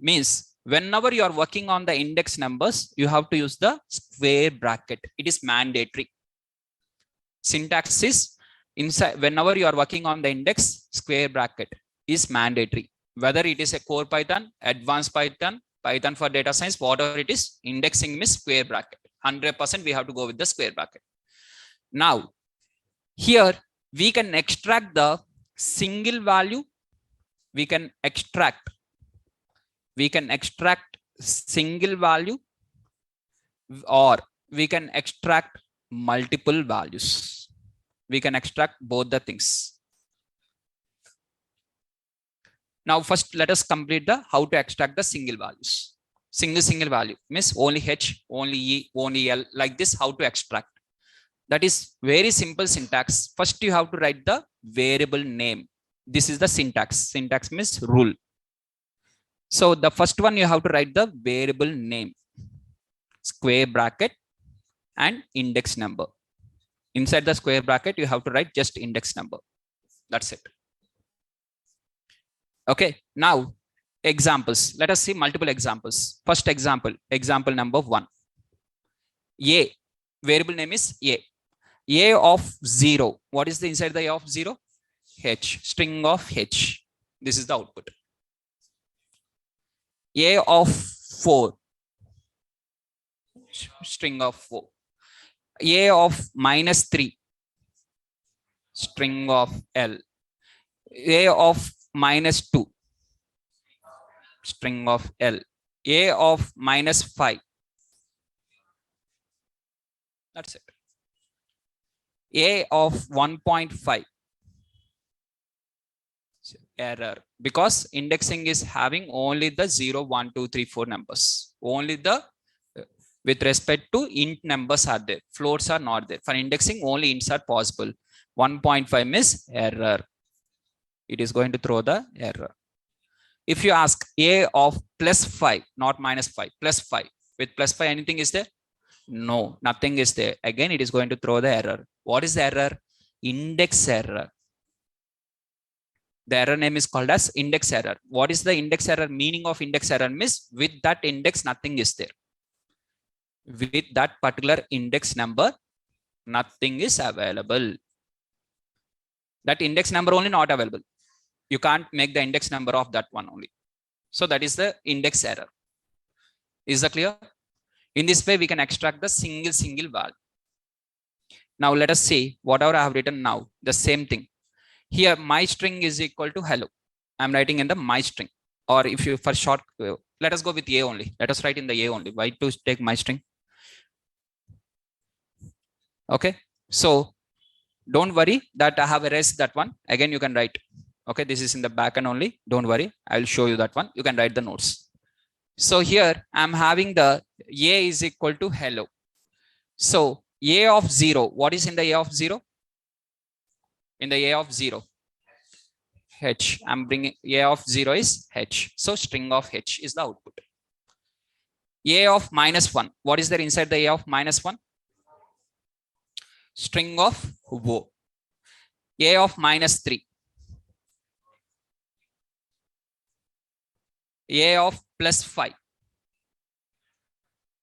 Means whenever you are working on the index numbers, you have to use the square bracket. It is mandatory. Syntax is inside. Whenever you are working on the index, square bracket is mandatory. Whether it is a core Python, advanced Python, Python for data science, whatever it is, indexing means square bracket. 100% we have to go with the square bracket. Now, here we can extract the single value. We can extract single value, or we can extract multiple values. We can extract both the things. Now, first let us complete the how to extract the single values. Single value means only H, only E, only L, like this. How to extract? That is very simple syntax. First, you have to write the variable name. This is the syntax. Syntax means rule. So the first one, you have to write the variable name, square bracket, and index number. Inside the square bracket, you have to write just index number. That's it. Okay. Now, examples. Let us see multiple examples. First example, example number 1. A. Variable name is A. A of 0. What is the inside the A of 0? H. String of H. This is the output. A of 4. String of 4. A of -3. String of L. A of -2. String of L. A of -5. That's it. A of 1.5. Error, because indexing is having only the 0, 1, 2, 3, 4 numbers. Only the with respect to int numbers are there. Floats are not there. For indexing, only ints are possible. 1.5 is error. It is going to throw the error. If you ask A of +5, not -5, +5. With +5, anything is there? No, nothing is there. Again, it is going to throw the error. What is the error? Index error. The error name is called as index error. What is the index error? Meaning of index error means with that index, nothing is there. With that particular index number, nothing is available. That index number only not available. You can't make the index number of that one only. So that is the index error. Is that clear? In this way, we can extract the single value. Now let us see whatever I have written now, the same thing. Here, my string is equal to hello. I'm writing in the my string. Or if you for short, let us go with A only. Let us write in the A only. Why to take my string? Okay. So don't worry that I have erased that one. Again, you can write. Okay, this is in the backend only. Don't worry. I will show you that one. You can write the notes. So here I'm having the A is equal to hello. So A of 0. What is in the A of 0? In the A of 0. H. I'm bringing A of 0 is H. So string of H is the output. A of -1. What is there inside the A of -1? String of O. A of -3. A of +5.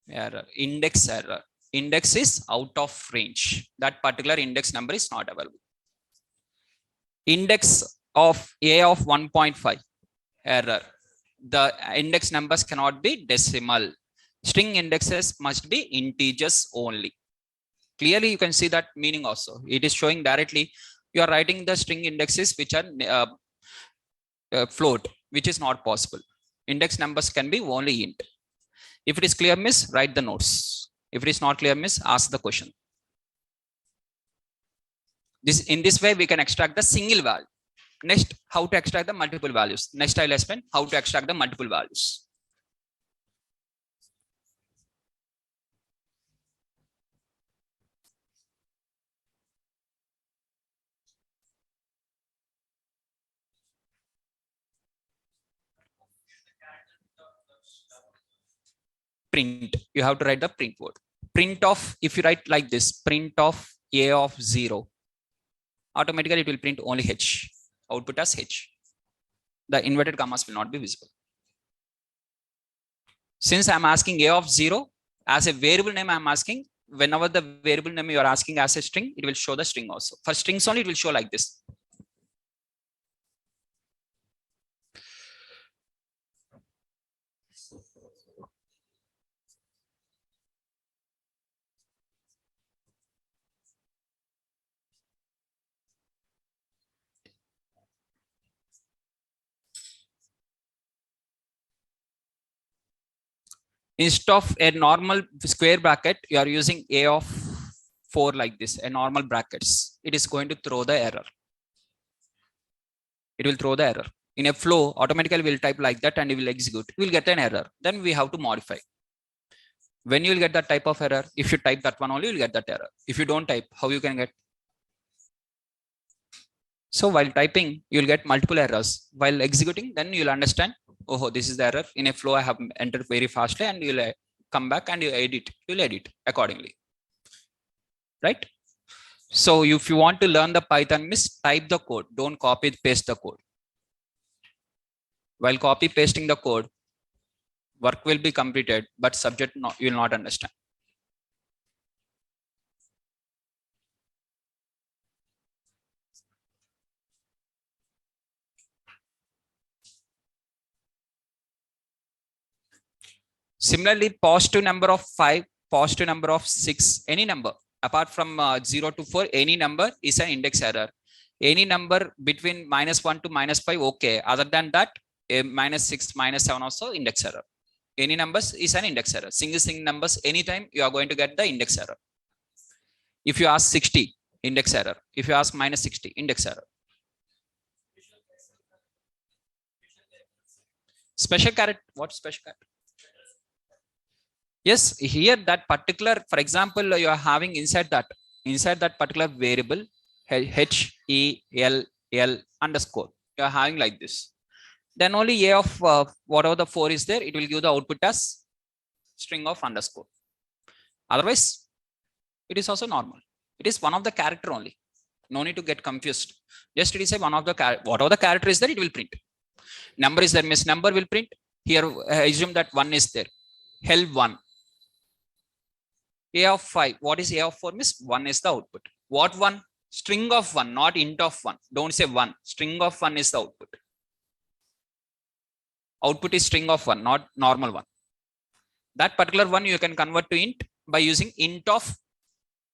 Error. Index error. Index is out of range. That particular index number is not available. Index of A of 1.5. Error. The index numbers cannot be decimal. String indexes must be integers only. Clearly, you can see that meaning also. It is showing directly. You are writing the string indexes which are float, which is not possible. Index numbers can be only int. If it is clear, miss, write the notes. If it is not clear, miss, ask the question. In this way, we can extract the single value. Next, how to extract the multiple values. Next, I'll explain how to extract the multiple values. Print. You have to write the print word. Print of, if you write like this, print of A of 0, automatically it will print only H. Output as H. The inverted commas will not be visible. Since I'm asking A of 0 as a variable name, I'm asking, whenever the variable name you are asking as a string, it will show the string also. For strings only, it will show like this. Instead of a normal square bracket, you are using A of 4 like this, a normal brackets. It is going to throw the error. It will throw the error. In a flow, automatically we'll type like that and it will execute. We'll get an error. Then we have to modify. When you will get that type of error, if you type that one only, you'll get that error. If you don't type, how you can get? So while typing, you'll get multiple errors. While executing, then you'll understand, oh, this is the error. In a flow, I have entered very fastly, and you'll come back and you edit. You'll edit accordingly. Right? So if you want to learn the Python, miss, type the code. Don't copy, paste the code. While copy pasting the code, work will be completed, but subject you will not understand. Similarly, positive number of 5, positive number of 6, any number apart from 0 to 4, any number is an index error. Any number between -1 to -5, okay. Other than that, -6, -7 also index error. Any numbers is an index error. Single numbers, anytime you are going to get the index error. If you ask 60, index error. If you ask -60, index error. Special character, what special character? Yes, here that particular, for example, you are having inside that particular variable, HELL underscore, you are having like this. Then only A of whatever the 4 is there, it will give the output as string of underscore. Otherwise, it is also normal. It is one of the character only. No need to get confused. Just it is a one of the whatever the character is there, it will print. Number is there, miss, number will print. Here, assume that 1 is there. Hell 1. A of 5. What is A of 4, miss? 1 is the output. What 1? String of 1, not int of 1. Don't say 1. String of 1 is the output. Output is string of 1, not normal 1. That particular one you can convert to int by using int of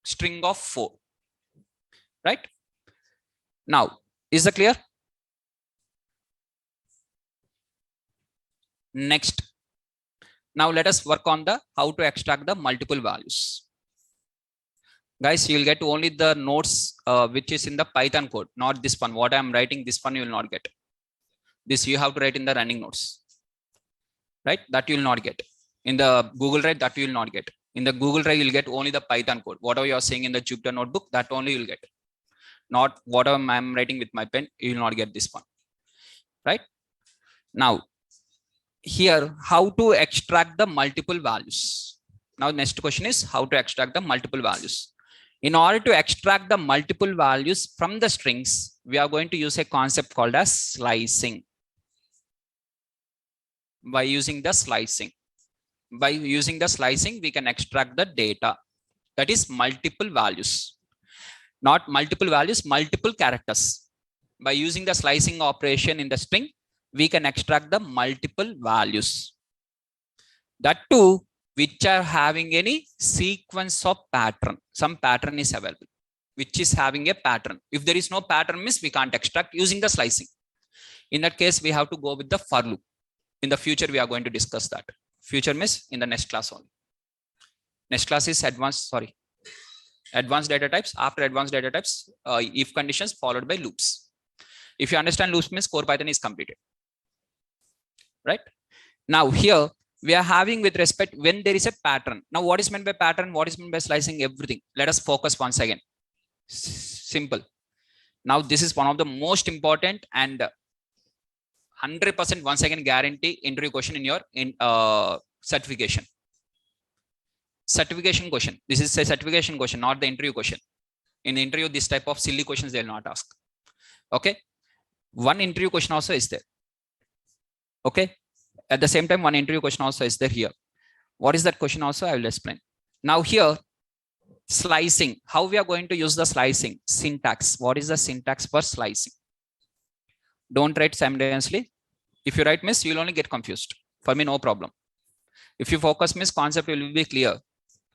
string of 4. Right? Now, is that clear? Next. Now let us work on the how to extract the multiple values. Guys, you will get only the notes which is in the Python code, not this one. What I am writing, this one you will not get. This you have to write in the running notes. Right? That you will not get. In the Google Drive, that you will not get. In the Google Drive, you will get only the Python code. Whatever you are saying in the Jupyter notebook, that only you will get. Not whatever I am writing with my pen, you will not get this one. right? Now, here, how to extract the multiple values. Now, next question is how to extract the multiple values. In order to extract the multiple values from the strings, we are going to use a concept called as slicing. By using the slicing, we can extract the data, that is multiple values, not multiple values, multiple characters. By using the slicing operation in the string, we can extract the multiple values. That too, which are having any sequence of pattern. Some pattern is available, which is having a pattern. If there is no pattern, means we can't extract using the slicing. In that case, we have to go with the for loop. In the future, we are going to discuss that. Future means in the next class only. Next class is advanced data types. After advanced data types, if conditions followed by loops. If you understand loops, means core Python is completed. Right? Now here we are having with respect when there is a pattern. Now what is meant by pattern? What is meant by slicing? Everything. Let us focus once again. Simple. Now this is one of the most important and 100% once again guarantee interview question in your certification. Certification question. This is a certification question, not the interview question. In the interview, this type of silly questions they will not ask. Okay. One interview question also is there. Okay. At the same time, one interview question also is there here. What is that question also? I will explain. Now here, slicing. How we are going to use the slicing? Syntax. What is the syntax for slicing? Don't write simultaneously. If you write miss, you will only get confused. For me, no problem. If you focus miss, concept will be clear.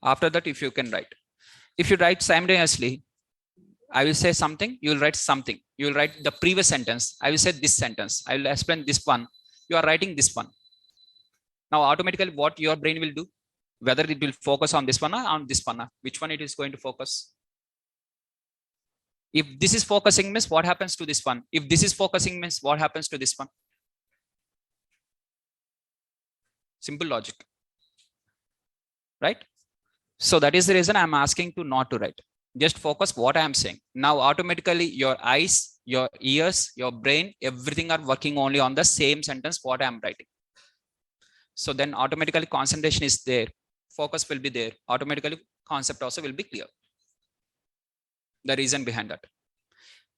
After that, if you can write. If you write simultaneously, I will say something, you will write something. You will write the previous sentence. I will say this sentence. I will explain this one. You are writing this one. Now, automatically, what your brain will do, whether it will focus on this one or on this one, which one it is going to focus. If this is focusing means what happens to this one? If this is focusing means what happens to this one? Simple logic, right? So that is the reason I'm asking to not to write. Just focus what I am saying. Now, automatically your eyes, your ears, your brain, everything are working only on the same sentence, what I am writing. So then automatically concentration is there. Focus will be there. Automatically concept also will be clear. The reason behind that.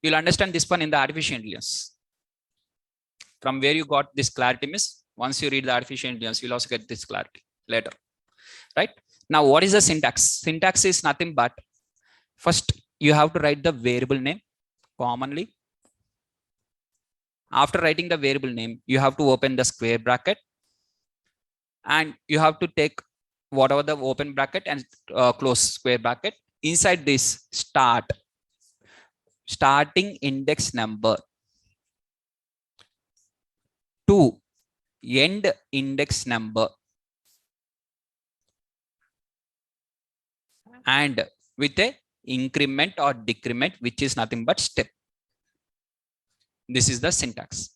You'll understand this one in the artificial intelligence. From where you got this clarity miss, once you read the artificial intelligence, you'll also get this clarity later, right? Now, what is the syntax? Syntax is nothing but first you have to write the variable name commonly. After writing the variable name, you have to open the square bracket and you have to take whatever the open bracket and close square bracket. Inside this starting index number to end index number and with a increment or decrement, which is nothing but step. This is the syntax.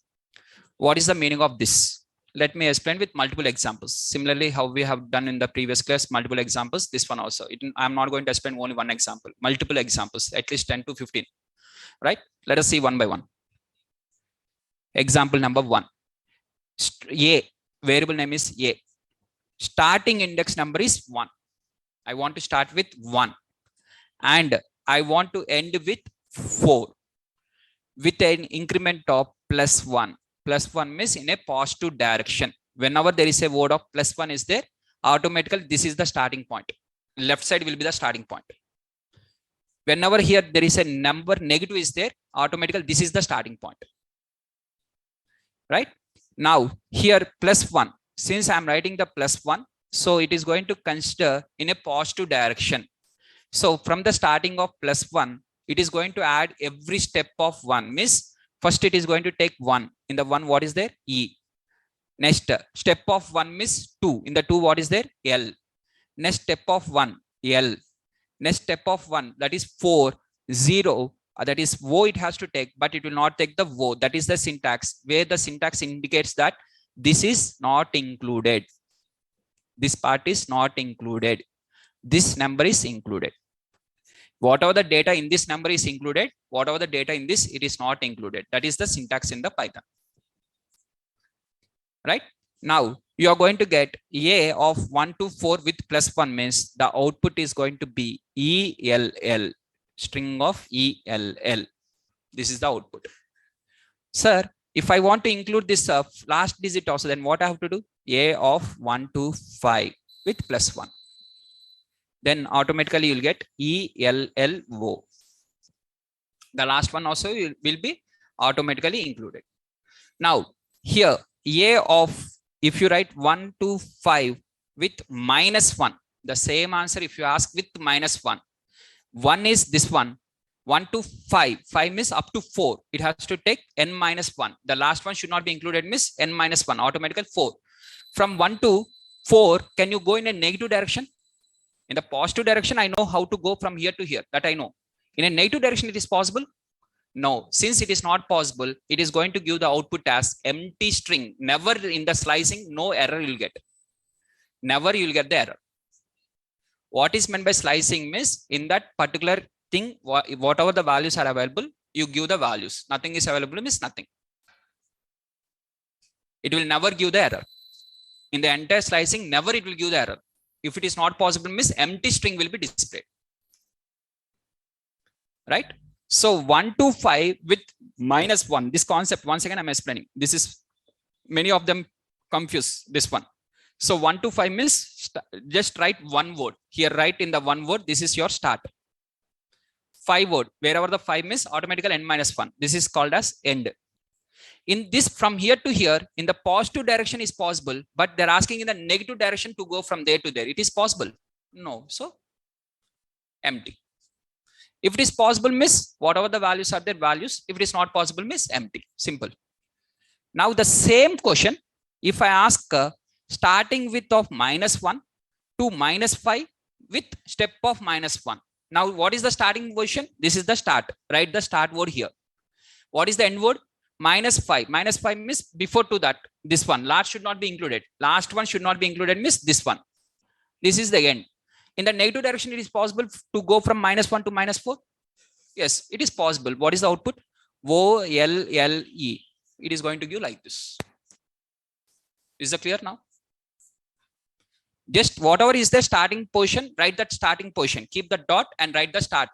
What is the meaning of this? Let me explain with multiple examples. Similarly, how we have done in the previous class, multiple examples, this one also. I'm not going to explain only one example, multiple examples, at least 10 to 15, right? Let us see one by one. Example number 1. A, variable name is A. Starting index number is 1. I want to start with 1 and I want to end with 4 with an increment of +1. +1 means in a positive direction. Whenever there is a word of +1 is there, automatically this is the starting point. Left side will be the starting point. Whenever here there is a number negative is there, automatically this is the starting point. Right? Now here +1, since I'm writing the +1, so it is going to consider in a positive direction. So from the starting of +1, it is going to add every step of 1. Means first it is going to take 1. In the 1, what is there? E. Next step of 1 means 2. In the 2, what is there? L. Next step of 1, L. Next step of 1, that is 4, 0. That is O it has to take, but it will not take the O. That is the syntax, where the syntax indicates that this is not included. This part is not included. This number is included. Whatever the data in this number is included, whatever the data in this, it is not included. That is the syntax in the Python. right? Now you are going to get A of 1 to 4 with plus 1 means the output is going to be ELL, string of ELL. This is the output. Sir, if I want to include this last digit also, then what I have to do? A of 1 to 5 with plus 1. Then automatically you'll get ELLO. The last one also will be automatically included. Now here A of, if you write 1 to 5 with minus 1, the same answer if you ask with minus 1. 1 is this one. 1 to 5. 5 means up to 4. It has to take n minus 1. The last one should not be included, means n minus 1. Automatical 4. From 1 to 4, can you go in a negative direction? In the positive direction, I know how to go from here to here. That I know. In a negative direction, it is possible? No. Since it is not possible, it is going to give the output as empty string. Never in the slicing, no error you'll get. Never you'll get the error. What is meant by slicing means in that particular thing, whatever the values are available, you give the values. Nothing is available means nothing. It will never give the error. In the entire slicing, never it will give the error. If it is not possible means empty string will be displayed. Right? So 1 to 5 with minus 1. This concept, once again, I'm explaining. This is, many of them confuse this one. So 1 to 5 means just write one word. Here write in the one word, this is your start. 5 word, wherever the 5 means automatically n minus 1. This is called as end. In this, from here to here, in the positive direction is possible, but they're asking in the negative direction to go from there to there. It is possible? No. So empty. If it is possible means whatever the values are their values. If it is not possible means empty. Simple. Now the same question, if I ask starting with of minus 1 to minus 5 with step of minus 1. Now what is the starting position? This is the start. Write the start word here. What is the end word? Minus 5. Minus 5 means before to that, this one. Last should not be included. Last one should not be included means this one. This is the end. In the negative direction, it is possible to go from minus 1 to minus 4. Yes, it is possible. What is the output? OLLE. It is going to give like this. Is that clear now? Just whatever is the starting position, write that starting position. Keep the dot and write the start.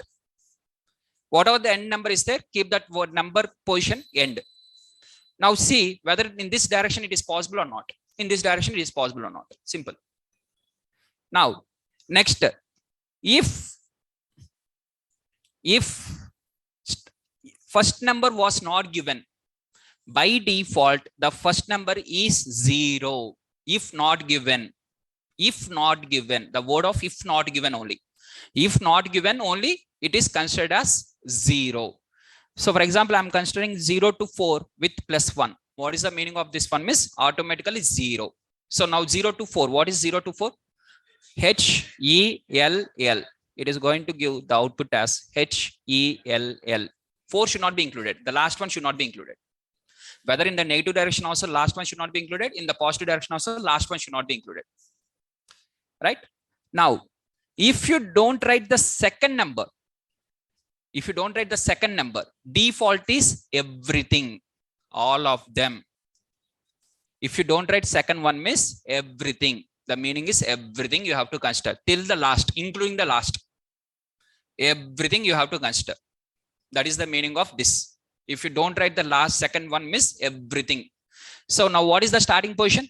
Whatever the end number is there, keep that word number position end. Now see whether in this direction it is possible or not. In this direction it is possible or not. Simple. Now next, if first number was not given, by default the first number is 0. If not given, the word of if not given only. If not given only, it is considered as 0. So for example, I'm considering 0 to 4 with plus 1. What is the meaning of this one? Means automatically 0. So now 0 to 4. What is 0 to 4? HELL. It is going to give the output as HELL. 4 should not be included. The last one should not be included. Whether in the negative direction also, last one should not be included. In the positive direction also, last one should not be included. Right? Now, if you don't write the second number, default is everything, all of them. If you don't write second one means everything. The meaning is everything you have to consider till the last, including the last. Everything you have to consider. That is the meaning of this. If you don't write the second one means everything. So now what is the starting position?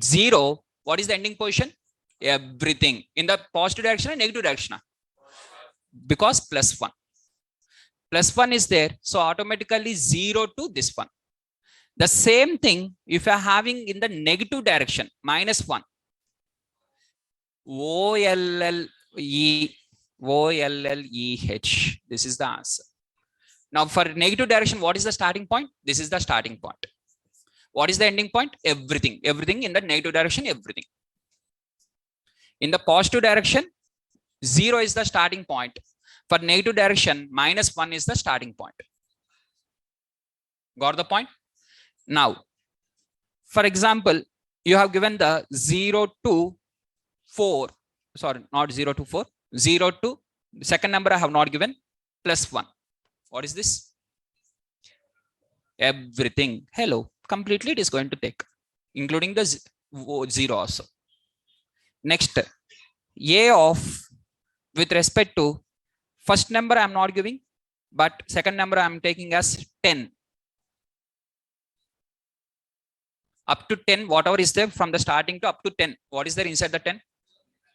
0. What is the ending position? Everything. In the positive direction and negative direction? Because plus 1. Plus 1 is there. So automatically 0 to this one. The same thing if you are having in the negative direction, minus 1. OLLEH. This is the answer. Now for negative direction, what is the starting point? This is the starting point. What is the ending point? Everything. Everything in the negative direction, everything. In the positive direction, 0 is the starting point. For negative direction, minus 1 is the starting point. Got the point? Now, for example, you have given the 0 to 4. Sorry, not 0 to 4. 0 to, the second number I have not given, plus 1. What is this? Everything. Hello. Completely it is going to take, including the 0 also. Next, A of, with respect to first number I'm not giving, but second number I'm taking as 10. Up to 10, whatever is there from the starting to up to 10. What is there inside the 10?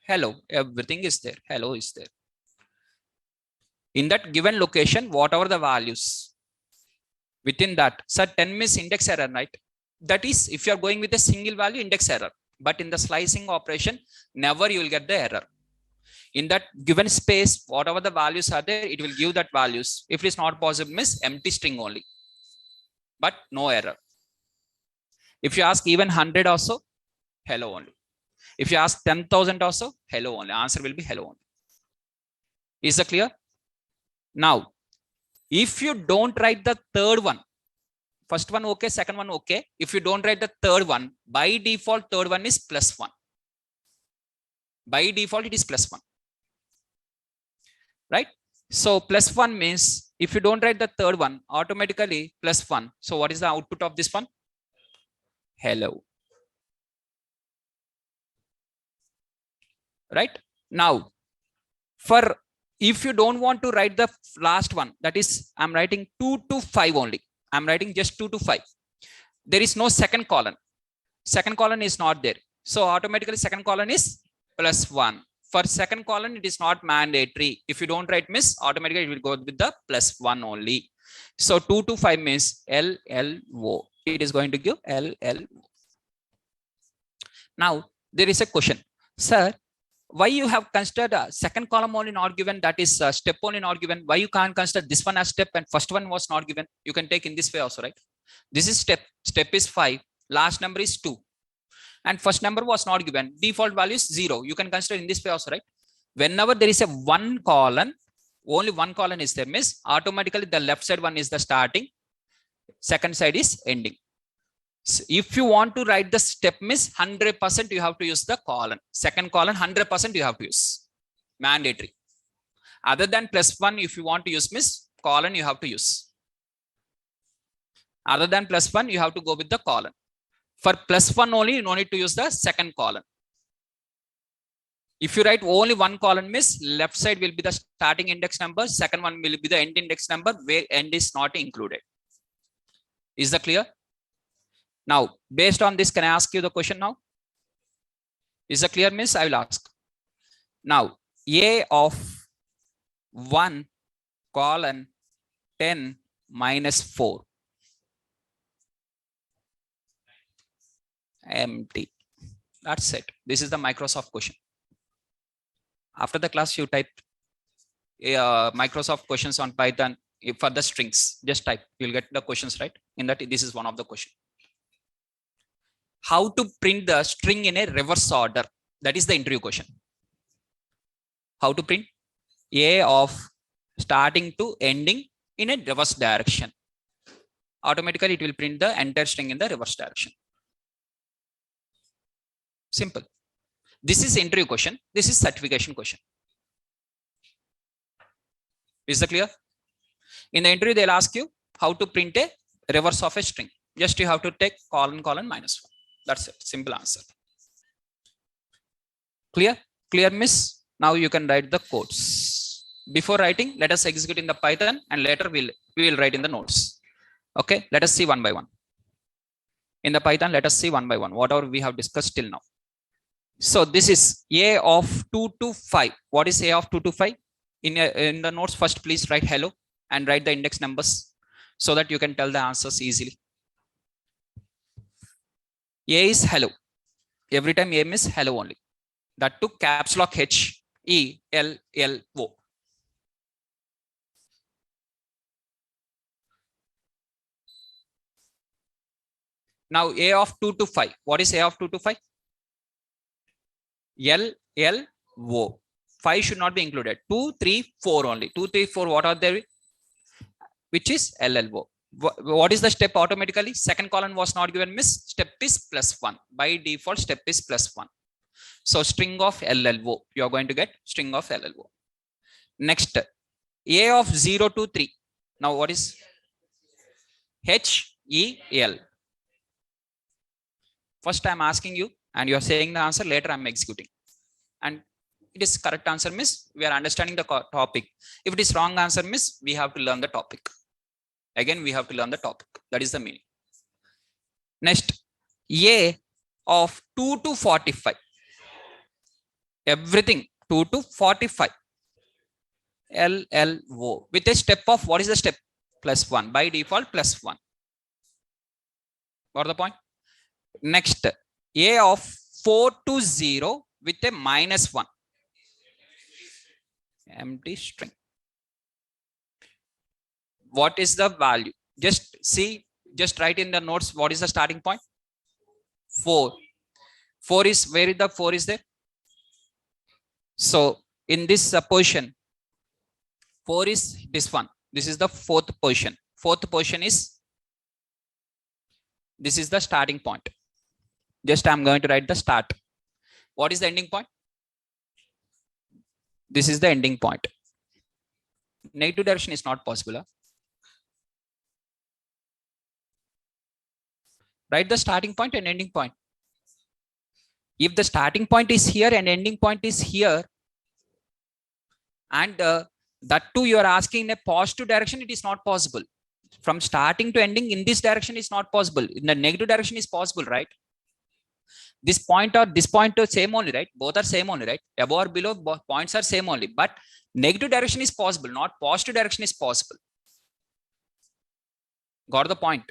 Hello. Everything is there. Hello is there. In that given location, whatever the values within that. So 10 means index error, right? That is, if you are going with a single value, index error. But in the slicing operation, never you will get the error. In that given space, whatever the values are there, it will give that values. If it is not possible, means empty string only, but no error. If you ask even 100 also, hello only. If you ask 10,000 also, hello only. Answer will be hello only. Is that clear? Now, if you don't write the third one, first one okay, second one okay. If you don't write the third one, by default, third one is +1. By default, it is +1. Right? So +1 means if you don't write the third one, automatically +1. So what is the output of this one? Hello. Right? Now, for if you don't want to write the last one, that is, I'm writing 2 to 5 only. I'm writing just 2 to 5. There is no second column. Second column is not there. So automatically second column is +1. For second column, it is not mandatory. If you don't write miss, automatically it will go with the +1 only. So 2 to 5 means LLO. It is going to give LLO. Now, there is a question. Sir, why you have considered a second column only not given, that is step only not given? Why you can't consider this one as step and first one was not given? You can take in this way also, right? This is step. Step is 5. Last number is 2. And first number was not given. Default value is 0. You can consider in this way also, right? Whenever there is a one column, only one column is there, means automatically the left side one is the starting, second side is ending. So if you want to write the step, means 100% you have to use the column. Second column 100% you have to use. Mandatory. Other than +1, if you want to use miss, column you have to use. Other than +1, you have to go with the column. For +1 only, you no need to use the second column. If you write only one column, miss, left side will be the starting index number, second one will be the end index number, where end is not included. Is that clear? Now, based on this, can I ask you the question now? Is that clear, miss? I will ask. Now, A of 1 colon 10 minus 4. Empty. That's it. This is the Microsoft question. After the class, you type Microsoft questions on Python for the strings. Just type. You'll get the questions, right? In that, this is one of the questions. How to print the string in a reverse order? That is the interview question. How to print A of starting to ending in a reverse direction. Automatically, it will print the entire string in the reverse direction. Simple. This is interview question. This is certification question. Is that clear? In the interview, they'll ask you how to print a reverse of a string. Just you have to take colon -1. That's it. Simple answer. Clear? Clear, miss? Now you can write the codes. Before writing, let us execute in the Python, and later we will write in the notes. Okay, let us see one by one. In the Python, let us see one by one, whatever we have discussed till now. So this is A of 2 to 5. What is A of 2 to 5? In the notes, first please write hello and write the index numbers so that you can tell the answers easily. A is hello. Every time A is hello only. That to caps lock H E L L O. Now A of 2 to 5. What is A of 2 to 5? L L O. 5 should not be included. 2, 3, 4 only. 2, 3, 4. What are there? Which is LLO. What is the step automatically? Second column was not given, miss. Step is +1. By default, step is +1. So string of LLO. You are going to get string of LLO. Next, A of 0 to 3. Now what is H E L? First I'm asking you and you are saying the answer, later I'm executing. And it is correct answer means we are understanding the topic. If it is wrong answer means we have to learn the topic. Again, we have to learn the topic. That is the meaning. Next, A of 2 to 45. Everything 2 to 45. LLO with a step of, what is the step? +1. By default, +1. Got the point? Next, A of 4 to 0 with a -1. Empty string. What is the value? Just see, just write in the notes, what is the starting point? 4. 4 is, where is the 4 is there? So in this position, 4 is this one. This is the fourth position. Fourth position is, this is the starting point. Just I'm going to write the start. What is the ending point? This is the ending point. Negative direction is not possible. Huh? Write the starting point and ending point. If the starting point is here and ending point is here, and that too you are asking in a positive direction, it is not possible. From starting to ending in this direction is not possible. In the negative direction is possible, right? This point or this point are same only, right? Both are same only, right? Above or below, points are same only. But negative direction is possible, not positive direction is possible. Got the point?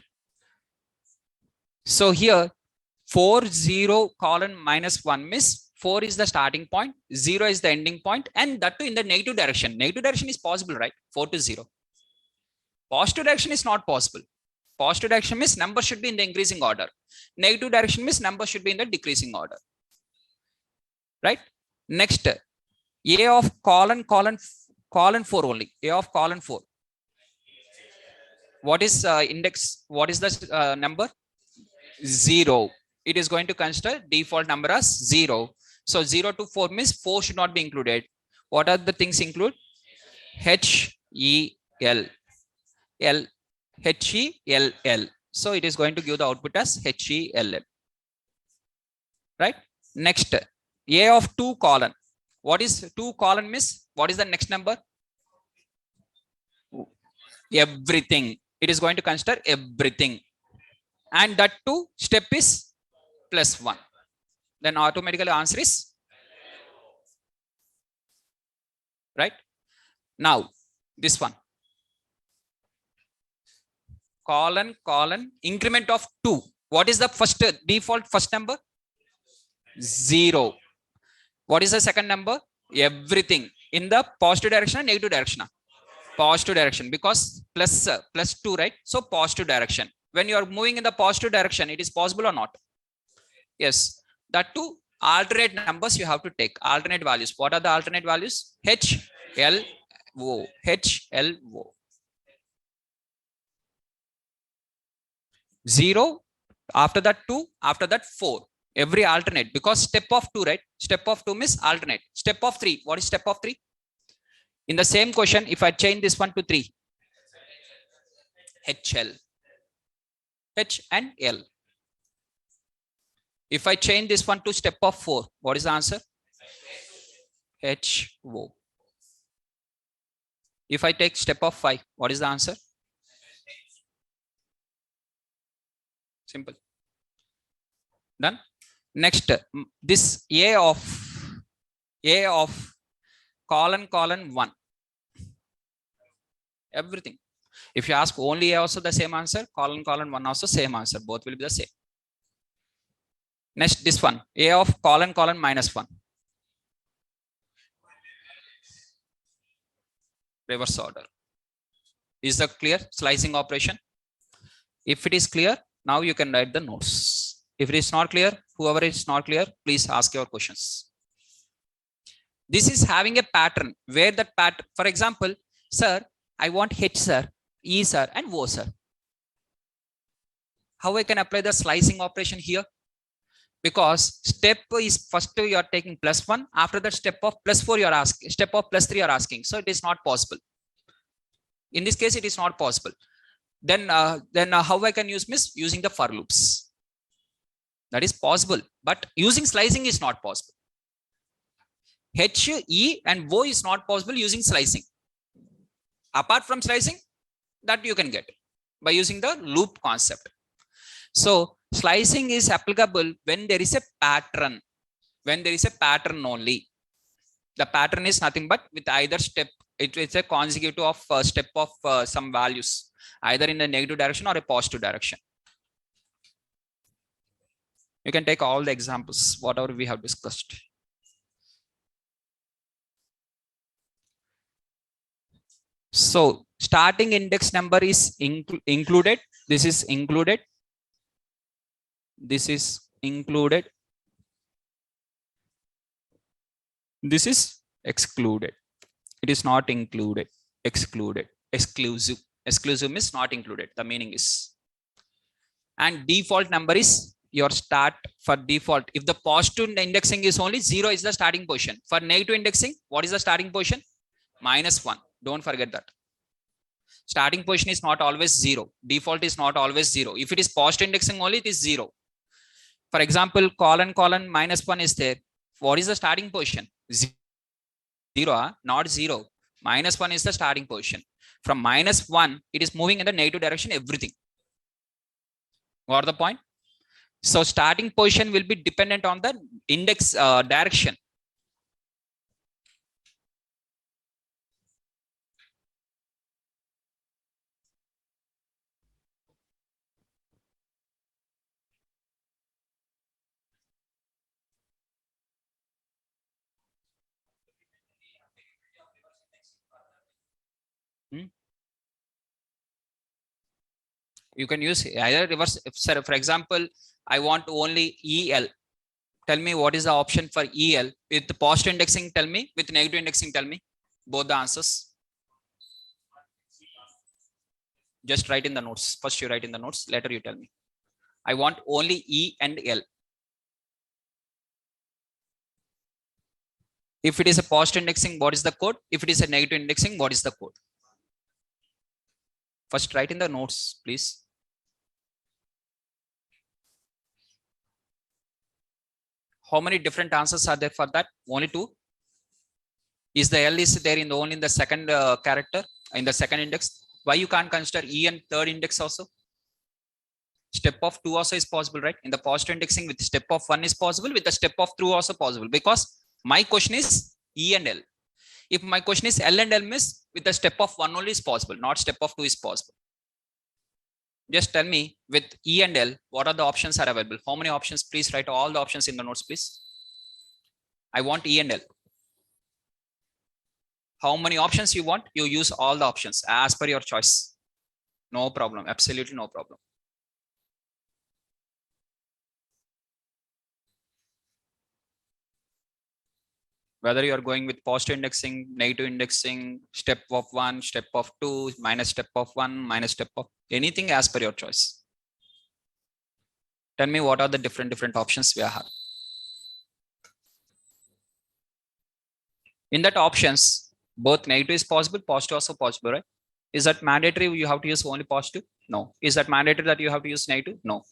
So here 4 0 colon -1 means 4 is the starting point, 0 is the ending point, and that too in the negative direction. Negative direction is possible, right? 4 to 0. Positive direction is not possible. Positive direction means number should be in the increasing order. Negative direction means number should be in the decreasing order. Right? Next, A of colon 4 only. A of colon 4. What is index? What is the number? 0. It is going to consider default number as 0. So 0 to 4 means 4 should not be included. What are the things include? HEL. HELL. So it is going to give the output as HELL. Right? Next, A of 2 colon. What is 2 colon means? What is the next number? Everything. It is going to consider everything. And that too step is +1. Then automatically answer is right. Now this one, colon increment of 2. What is the first default first number? 0. What is the second number? Everything. In the positive direction or negative direction? Positive direction, because +2, right? So positive direction. When you are moving in the positive direction, it is possible or not? Yes. That too, alternate numbers you have to take. Alternate values. What are the alternate values? HLO. HLO. 0. After that 2. After that 4. Every alternate, because step of 2, right? Step of 2 means alternate. Step of 3. What is step of 3? In the same question, if I change this one to 3, HL. H and L. If I change this one to step of 4, what is the answer? HO. If I take step of 5, what is the answer? Simple. Done. Next, this A of colon 1. Everything. If you ask only A also the same answer, colon 1 also same answer. Both will be the same. Next, this one, A of colon -1. Reverse order. Is that clear? Slicing operation. If it is clear, now you can write the notes. If it is not clear, whoever is not clear, please ask your questions. This is having a pattern where that pattern, for example, sir, I want H, sir, E, sir, and O, sir. How I can apply the slicing operation here? Because step is first you are taking +1. After that step of +4 you are asking. Step of +3 you are asking. So it is not possible. In this case, it is not possible. Then how I can use using the for loops. That is possible, but using slicing is not possible. H, E and O is not possible using slicing. Apart from slicing, that you can get by using the loop concept. So slicing is applicable when there is a pattern, when there is a pattern only. The pattern is nothing but with either step, it is a consecutive of step of some values, either in a negative direction or a positive direction. You can take all the examples, whatever we have discussed. So starting index number is included. This is included. This is included. This is excluded. It is not included. Excluded. Exclusive. Exclusive is not included. The meaning is. And default number is your start for default. If the positive indexing is only 0 is the starting position. For negative indexing, what is the starting position? -1. Don't forget that. Starting position is not always 0. Default is not always 0. If it is positive indexing only, it is 0. For example, colon -1 is there. What is the starting position? 0, not 0. -1 is the starting position. From -1, it is moving in the negative direction, everything. Got the point? So starting position will be dependent on the index direction. You can use either reverse. Sir, for example, I want only EL. Tell me what is the option for EL. With the positive indexing, tell me. With negative indexing, tell me. Both the answers. Just write in the notes. First you write in the notes, later you tell me. I want only E and L. If it is a positive indexing, what is the code? If it is a negative indexing, what is the code? First write in the notes, please. How many different answers are there for that? Only 2. Is the L is there in only in the second character, in the second index? Why you can't consider E and third index also? Step of 2 also is possible, right? In the positive indexing with step of 1 is possible, with the step of 2 also possible, because my question is E and L. If my question is L and L means with the step of 1 only is possible, not step of 2 is possible. Just tell me with E and L, what are the options are available? How many options? Please write all the options in the notes, please. I want E and L. How many options you want? You use all the options as per your choice. No problem. Absolutely no problem. Whether you are going with positive indexing, negative indexing, step of 1, step of 2, minus step of 1, minus step of anything as per your choice. Tell me what are the different options we have. In that options, both negative is possible, positive also possible, right? Is that mandatory you have to use only positive? No. Is that mandatory that you have to use negative? No.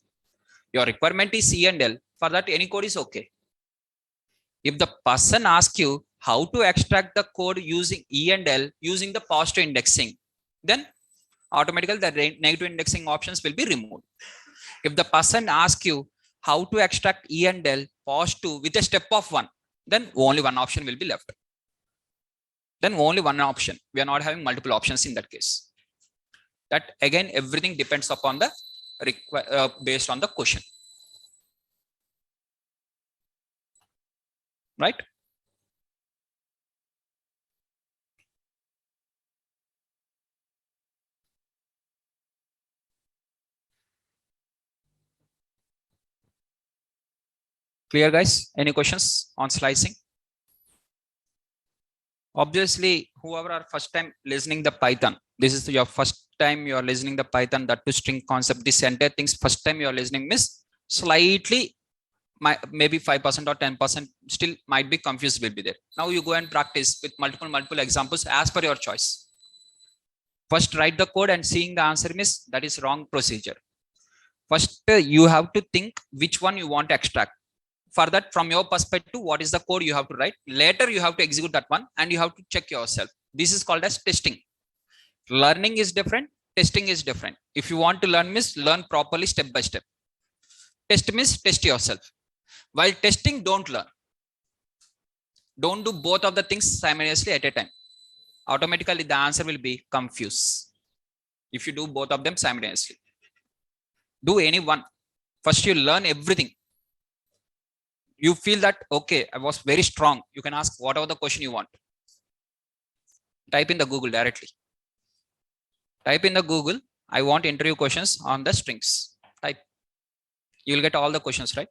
Your requirement is E and L. For that, any code is okay. If the person asks you how to extract the code using E and L using the positive indexing, then automatically the negative indexing options will be removed. If the person asks you how to extract E and L positive with a step of 1, then only one option will be left. Then only one option. We are not having multiple options in that case. That again, everything depends upon the based on the question. Right? Clear, guys? Any questions on slicing? Obviously, whoever are first time listening the Python, this is your first time you are listening the Python, that to string concept, this entire things first time you are listening means slightly, maybe 5% or 10% still might be confused will be there. Now you go and practice with multiple examples as per your choice. First write the code and seeing the answer means that is wrong procedure. First, you have to think which one you want to extract. For that, from your perspective, what is the code you have to write? Later, you have to execute that one and you have to check yourself. This is called as testing. Learning is different. Testing is different. If you want to learn, learn properly step by step. Test test yourself. While testing, don't learn. Don't do both of the things simultaneously at a time. Automatically, the answer will be confused. If you do both of them simultaneously, do any one. First, you learn everything. You feel that, okay, I was very strong. You can ask whatever the question you want. Type in the Google directly. Type in the Google, I want interview questions on the strings. Type. You will get all the questions, right?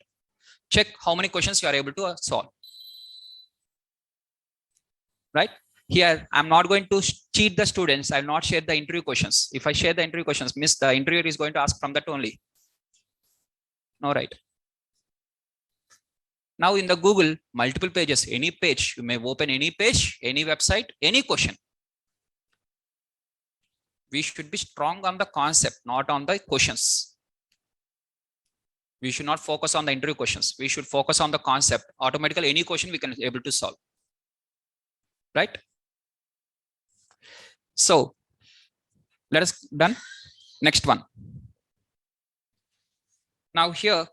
Check how many questions you are able to solve. Right? Here, I'm not going to cheat the students. I'll not share the interview questions. If I share the interview questions, the interviewer is going to ask from that only. No, right? Now in the Google, multiple pages, any page, you may open any page, any website, any question. We should be strong on the concept, not on the questions. We should not focus on the interview questions. We should focus on the concept. Automatically, any question we can be able to solve. Right? So let us done. Next one. Now here,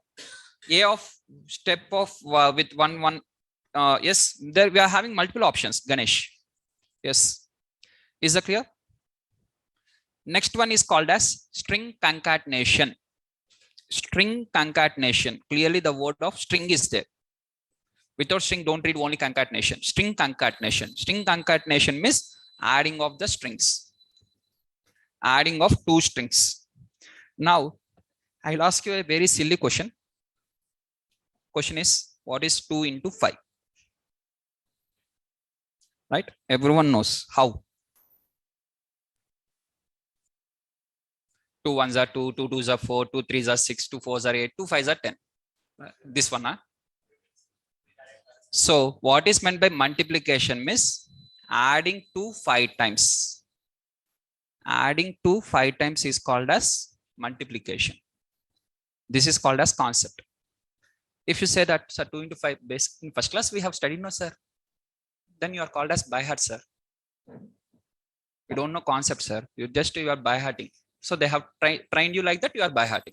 A of step of with one. Yes, there we are having multiple options. Ganesh. Yes. Is that clear? Next one is called as string concatenation. String concatenation. Clearly, the word of string is there. Without string, don't read only concatenation. String concatenation. String concatenation means adding of the strings. Adding of two strings. Now, I'll ask you a very silly question. Question is, what is 2 into 5? Right? Everyone knows how. 2 1s are 2, 2 2s are 4, 2 3s are 6, 2 4s are 8, 2 5s are 10. This one, huh? So what is meant by multiplication means adding 2 5 times. Adding 2 5 times is called as multiplication. This is called as concept. If you say that, sir, 2 into 5 basic in first class we have studied, no sir, then you are called as by heart, sir. You don't know concept, sir. You are by hearting. So they have trained you like that, you are by hearting.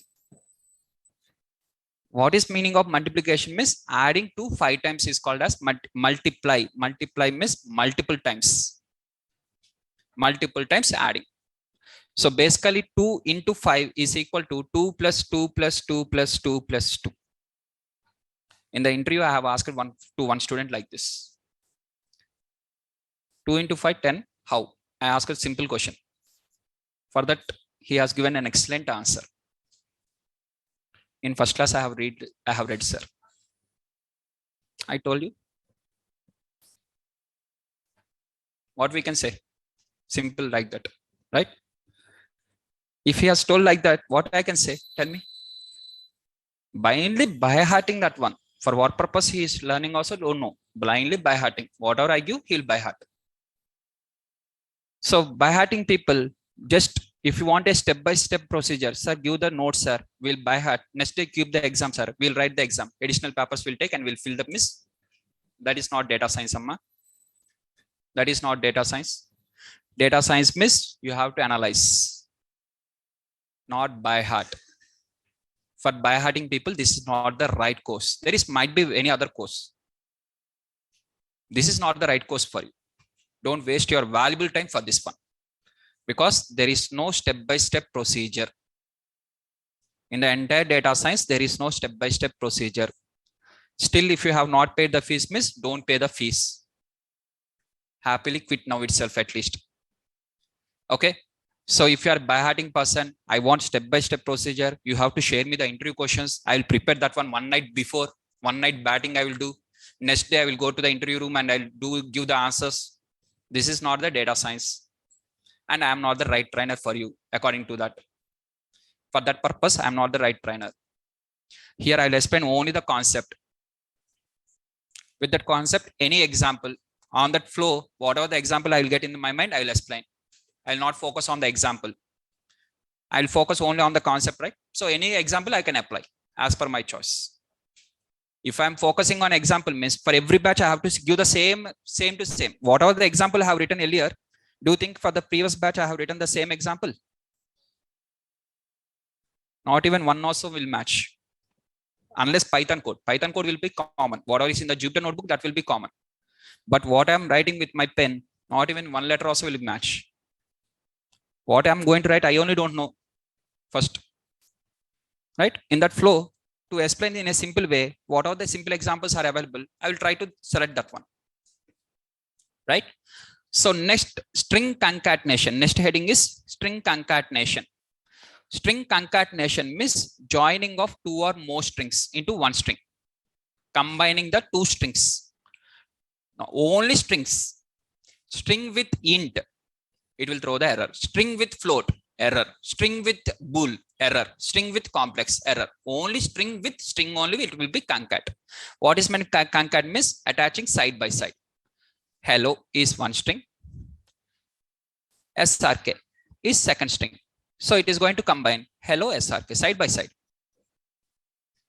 What is meaning of multiplication means adding 2 5 times is called as multiply. Multiply means multiple times. Multiple times adding. So basically 2 into 5 is equal to 2 plus 2 plus 2 plus 2 plus 2. In the interview, I have asked one student like this. 2 into 5, 10. How? I asked a simple question. For that, he has given an excellent answer. In first class, I have read, sir. I told you. What we can say? Simple like that, right? If he has told like that, what I can say? Tell me. Blindly by hearting that one. For what purpose he is learning also, don't know. Blindly by hearting. Whatever I give, he'll by heart. So by hearting people, just if you want a step-by-step procedure, sir, give the notes, sir. We'll by heart. Next day, keep the exam, sir. We'll write the exam. Additional papers we'll take and we'll fill the miss. That is not data science, Amma. That is not data science. Data science means you have to analyze, not by heart. For by hearting people, this is not the right course. There might be any other course. This is not the right course for you. Don't waste your valuable time for this one, because there is no step-by-step procedure. In the entire data science, there is no step-by-step procedure. Still, if you have not paid the fees, miss, don't pay the fees. Happily quit now itself at least. Okay. So if you are a by-hearting person, I want step-by-step procedure. You have to share me the interview questions. I will prepare that one night before. One night batting I will do. Next day I will go to the interview room and I'll give the answers. This is not the data science. And I am not the right trainer for you according to that. For that purpose, I am not the right trainer. Here I'll explain only the concept. With that concept, any example on that flow, whatever the example I will get in my mind, I will explain. I'll not focus on the example. I'll focus only on the concept, right? So any example I can apply as per my choice. If I'm focusing on example means for every batch, I have to give the same to same. Whatever the example I have written earlier, do you think for the previous batch I have written the same example? Not even one also will match. Unless Python code. Python code will be common. Whatever is in the Jupyter notebook, that will be common. But what I'm writing with my pen, not even one letter also will match. What I'm going to write, I only don't know first. Right? In that flow, to explain in a simple way, what are the simple examples are available, I will try to select that one. Right? So next, string concatenation. Next heading is string concatenation. String concatenation means joining of two or more strings into one string. Combining the two strings. Now, only strings. String with int, it will throw the error. String with float, error. String with bool, error. String with complex, error. Only string with string only, it will be concat. What is meant concat means attaching side by side. Hello is one string. SRK is second string. So it is going to combine hello SRK side by side.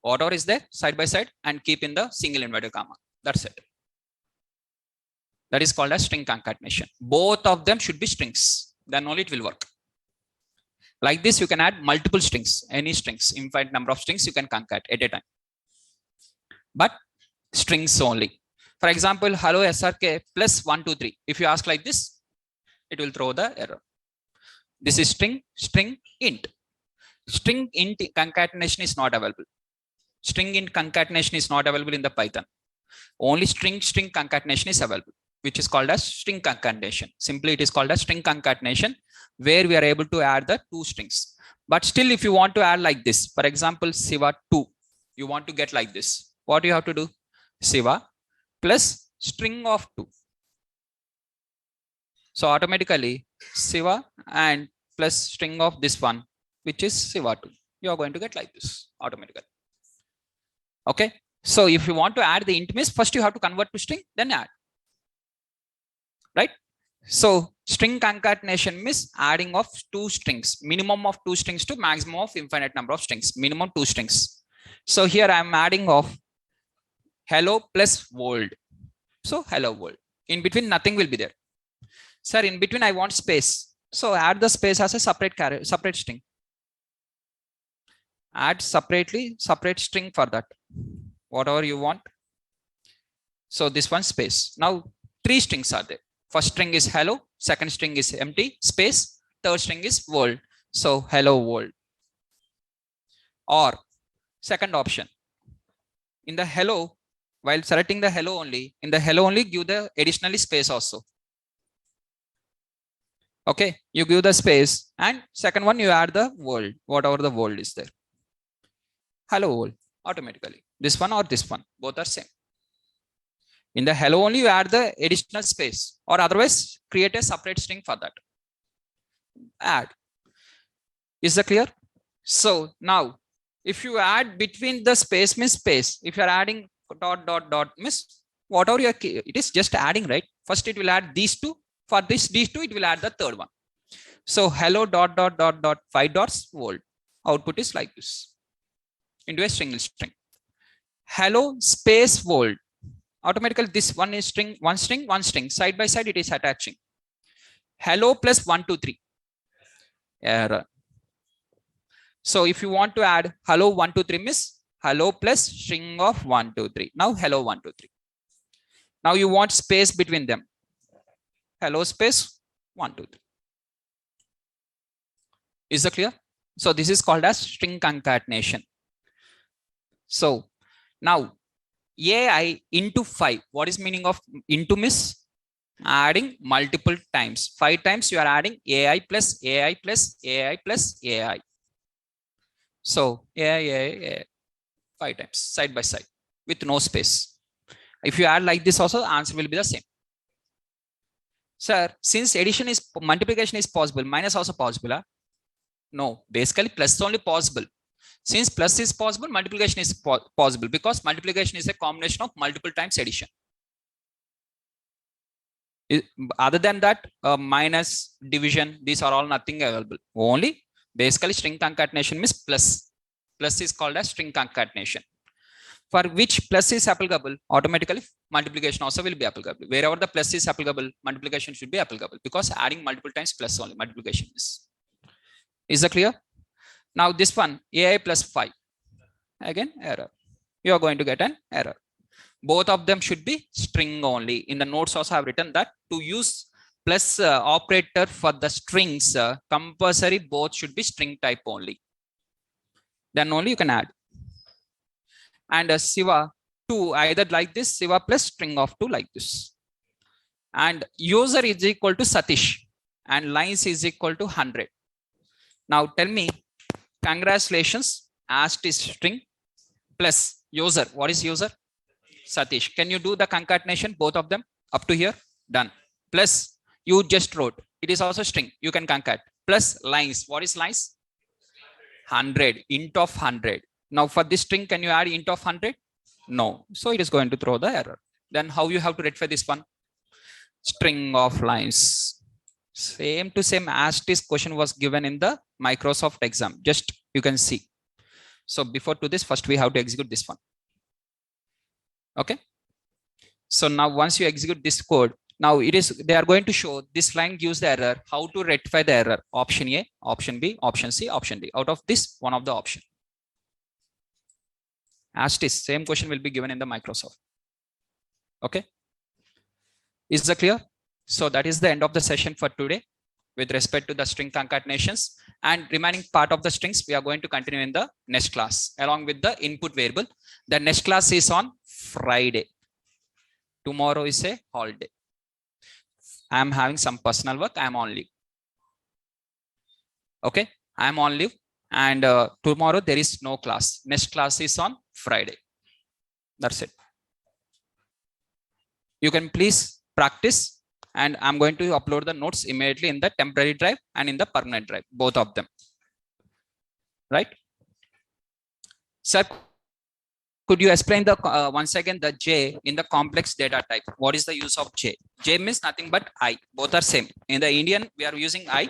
Whatever is there side by side and keep in the single inverted comma. That's it. That is called as string concatenation. Both of them should be strings. Then only it will work. Like this, you can add multiple strings, any strings, infinite number of strings you can concat at a time. But strings only. For example, hello SRK plus 1, 2, 3. If you ask like this, it will throw the error. This is string, int. String int concatenation is not available. String int concatenation is not available in the Python. Only string concatenation is available, which is called as string concatenation. Simply, it is called as string concatenation, where we are able to add the two strings. But still, if you want to add like this, for example, Siva 2, you want to get like this. What you have to do? Siva plus string of 2. So automatically, Siva and plus string of this one, which is Siva 2. You are going to get like this automatically. Okay. So if you want to add the int means, first you have to convert to string, then add. Right? So string concatenation means adding of two strings, minimum of two strings to maximum of infinite number of strings, minimum two strings. So here I am adding of hello plus world. So hello world. In between nothing will be there. Sir, in between I want space. So add the space as a separate string. Add separate string for that. Whatever you want. So this one space. Now 3 strings are there. First string is hello, second string is empty space, third string is world. So hello world. Or second option. In the hello, while selecting the hello only, in the hello only give the additionally space also. Okay, you give the space and second one you add the world, whatever the world is there. Hello world automatically. This one or this one, both are same. In the hello only you add the additional space, or otherwise create a separate string for that. Add. Is that clear? So now if you add between the space means space, if you are adding dot means whatever you are, it is just adding, right? First it will add these two. For these two, it will add the third one. So hello dot 5 dots world. Output is like this into a single string. Hello space world. Automatically this one is string, one string. Side by side it is attaching. Hello plus 1, 2, 3. Error. So if you want to add hello 1, 2, 3 means hello plus string of 1, 2, 3. Now hello 1, 2, 3. Now you want space between them. Hello space 1, 2, 3. Is that clear? So this is called as string concatenation. So now AI into 5. What is meaning of into means? Adding multiple times. 5 times you are adding AI plus AI plus AI plus AI. So AI 5 times side by side with no space. If you add like this also, answer will be the same. Sir, since addition is multiplication is possible, minus also possible. Huh? No, basically plus only possible. Since plus is possible, multiplication is possible because multiplication is a combination of multiple times addition. Other than that, minus, division, these are all nothing available. Only basically string concatenation means plus. Plus is called as string concatenation. For which plus is applicable, automatically multiplication also will be applicable. Wherever the plus is applicable, multiplication should be applicable, because adding multiple times plus only multiplication is. Is that clear? Now this one, AI plus 5. Again, error. You are going to get an error. Both of them should be string only. In the notes also I have written that to use plus operator for the strings, compulsory both should be string type only. Then only you can add. And Siva 2 either like this, Siva plus string of 2 like this. And user is equal to Satish and lines is equal to 100. Now tell me, congratulations, ast is string plus user. What is user? Satish. Can you do the concatenation, both of them up to here? Done. Plus you just wrote, it is also string, you can concat. Plus lines. What is lines? 100, int of 100. Now for this string, can you add int of 100? No. So it is going to throw the error. Then how you have to rectify this one? String of lines. Same to same as this question was given in the Microsoft exam. Just you can see. So before to this, first we have to execute this one. Okay. So now once you execute this code, now it is, they are going to show this line gives the error. How to rectify the error? Option A, option B, option C, option D. Out of this, one of the option. As this same question will be given in the Microsoft. Okay. Is that clear? So that is the end of the session for today with respect to the string concatenations, and remaining part of the strings we are going to continue in the next class along with the input variable. The next class is on Friday. Tomorrow is a holiday. I am having some personal work. I am on leave. Okay. I am on leave, and tomorrow there is no class. Next class is on Friday. That's it. You can please practice, and I'm going to upload the notes immediately in the temporary drive and in the permanent drive, both of them. Right? Sir, could you explain the once again the J in the complex data type? What is the use of J? J means nothing but I. Both are same. In the Indian, we are using I.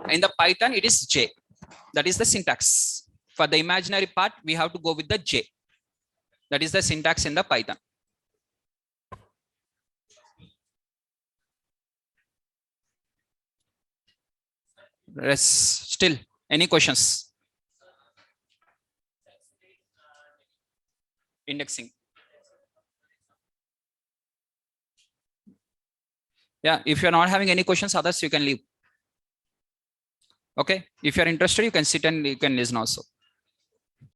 In the Python, it is J. That is the syntax. For the imaginary part, we have to go with the J. That is the syntax in the Python. Still, any questions? Indexing. Yeah, if you're not having any questions, others you can leave. Okay, if you're interested, you can sit and you can listen also.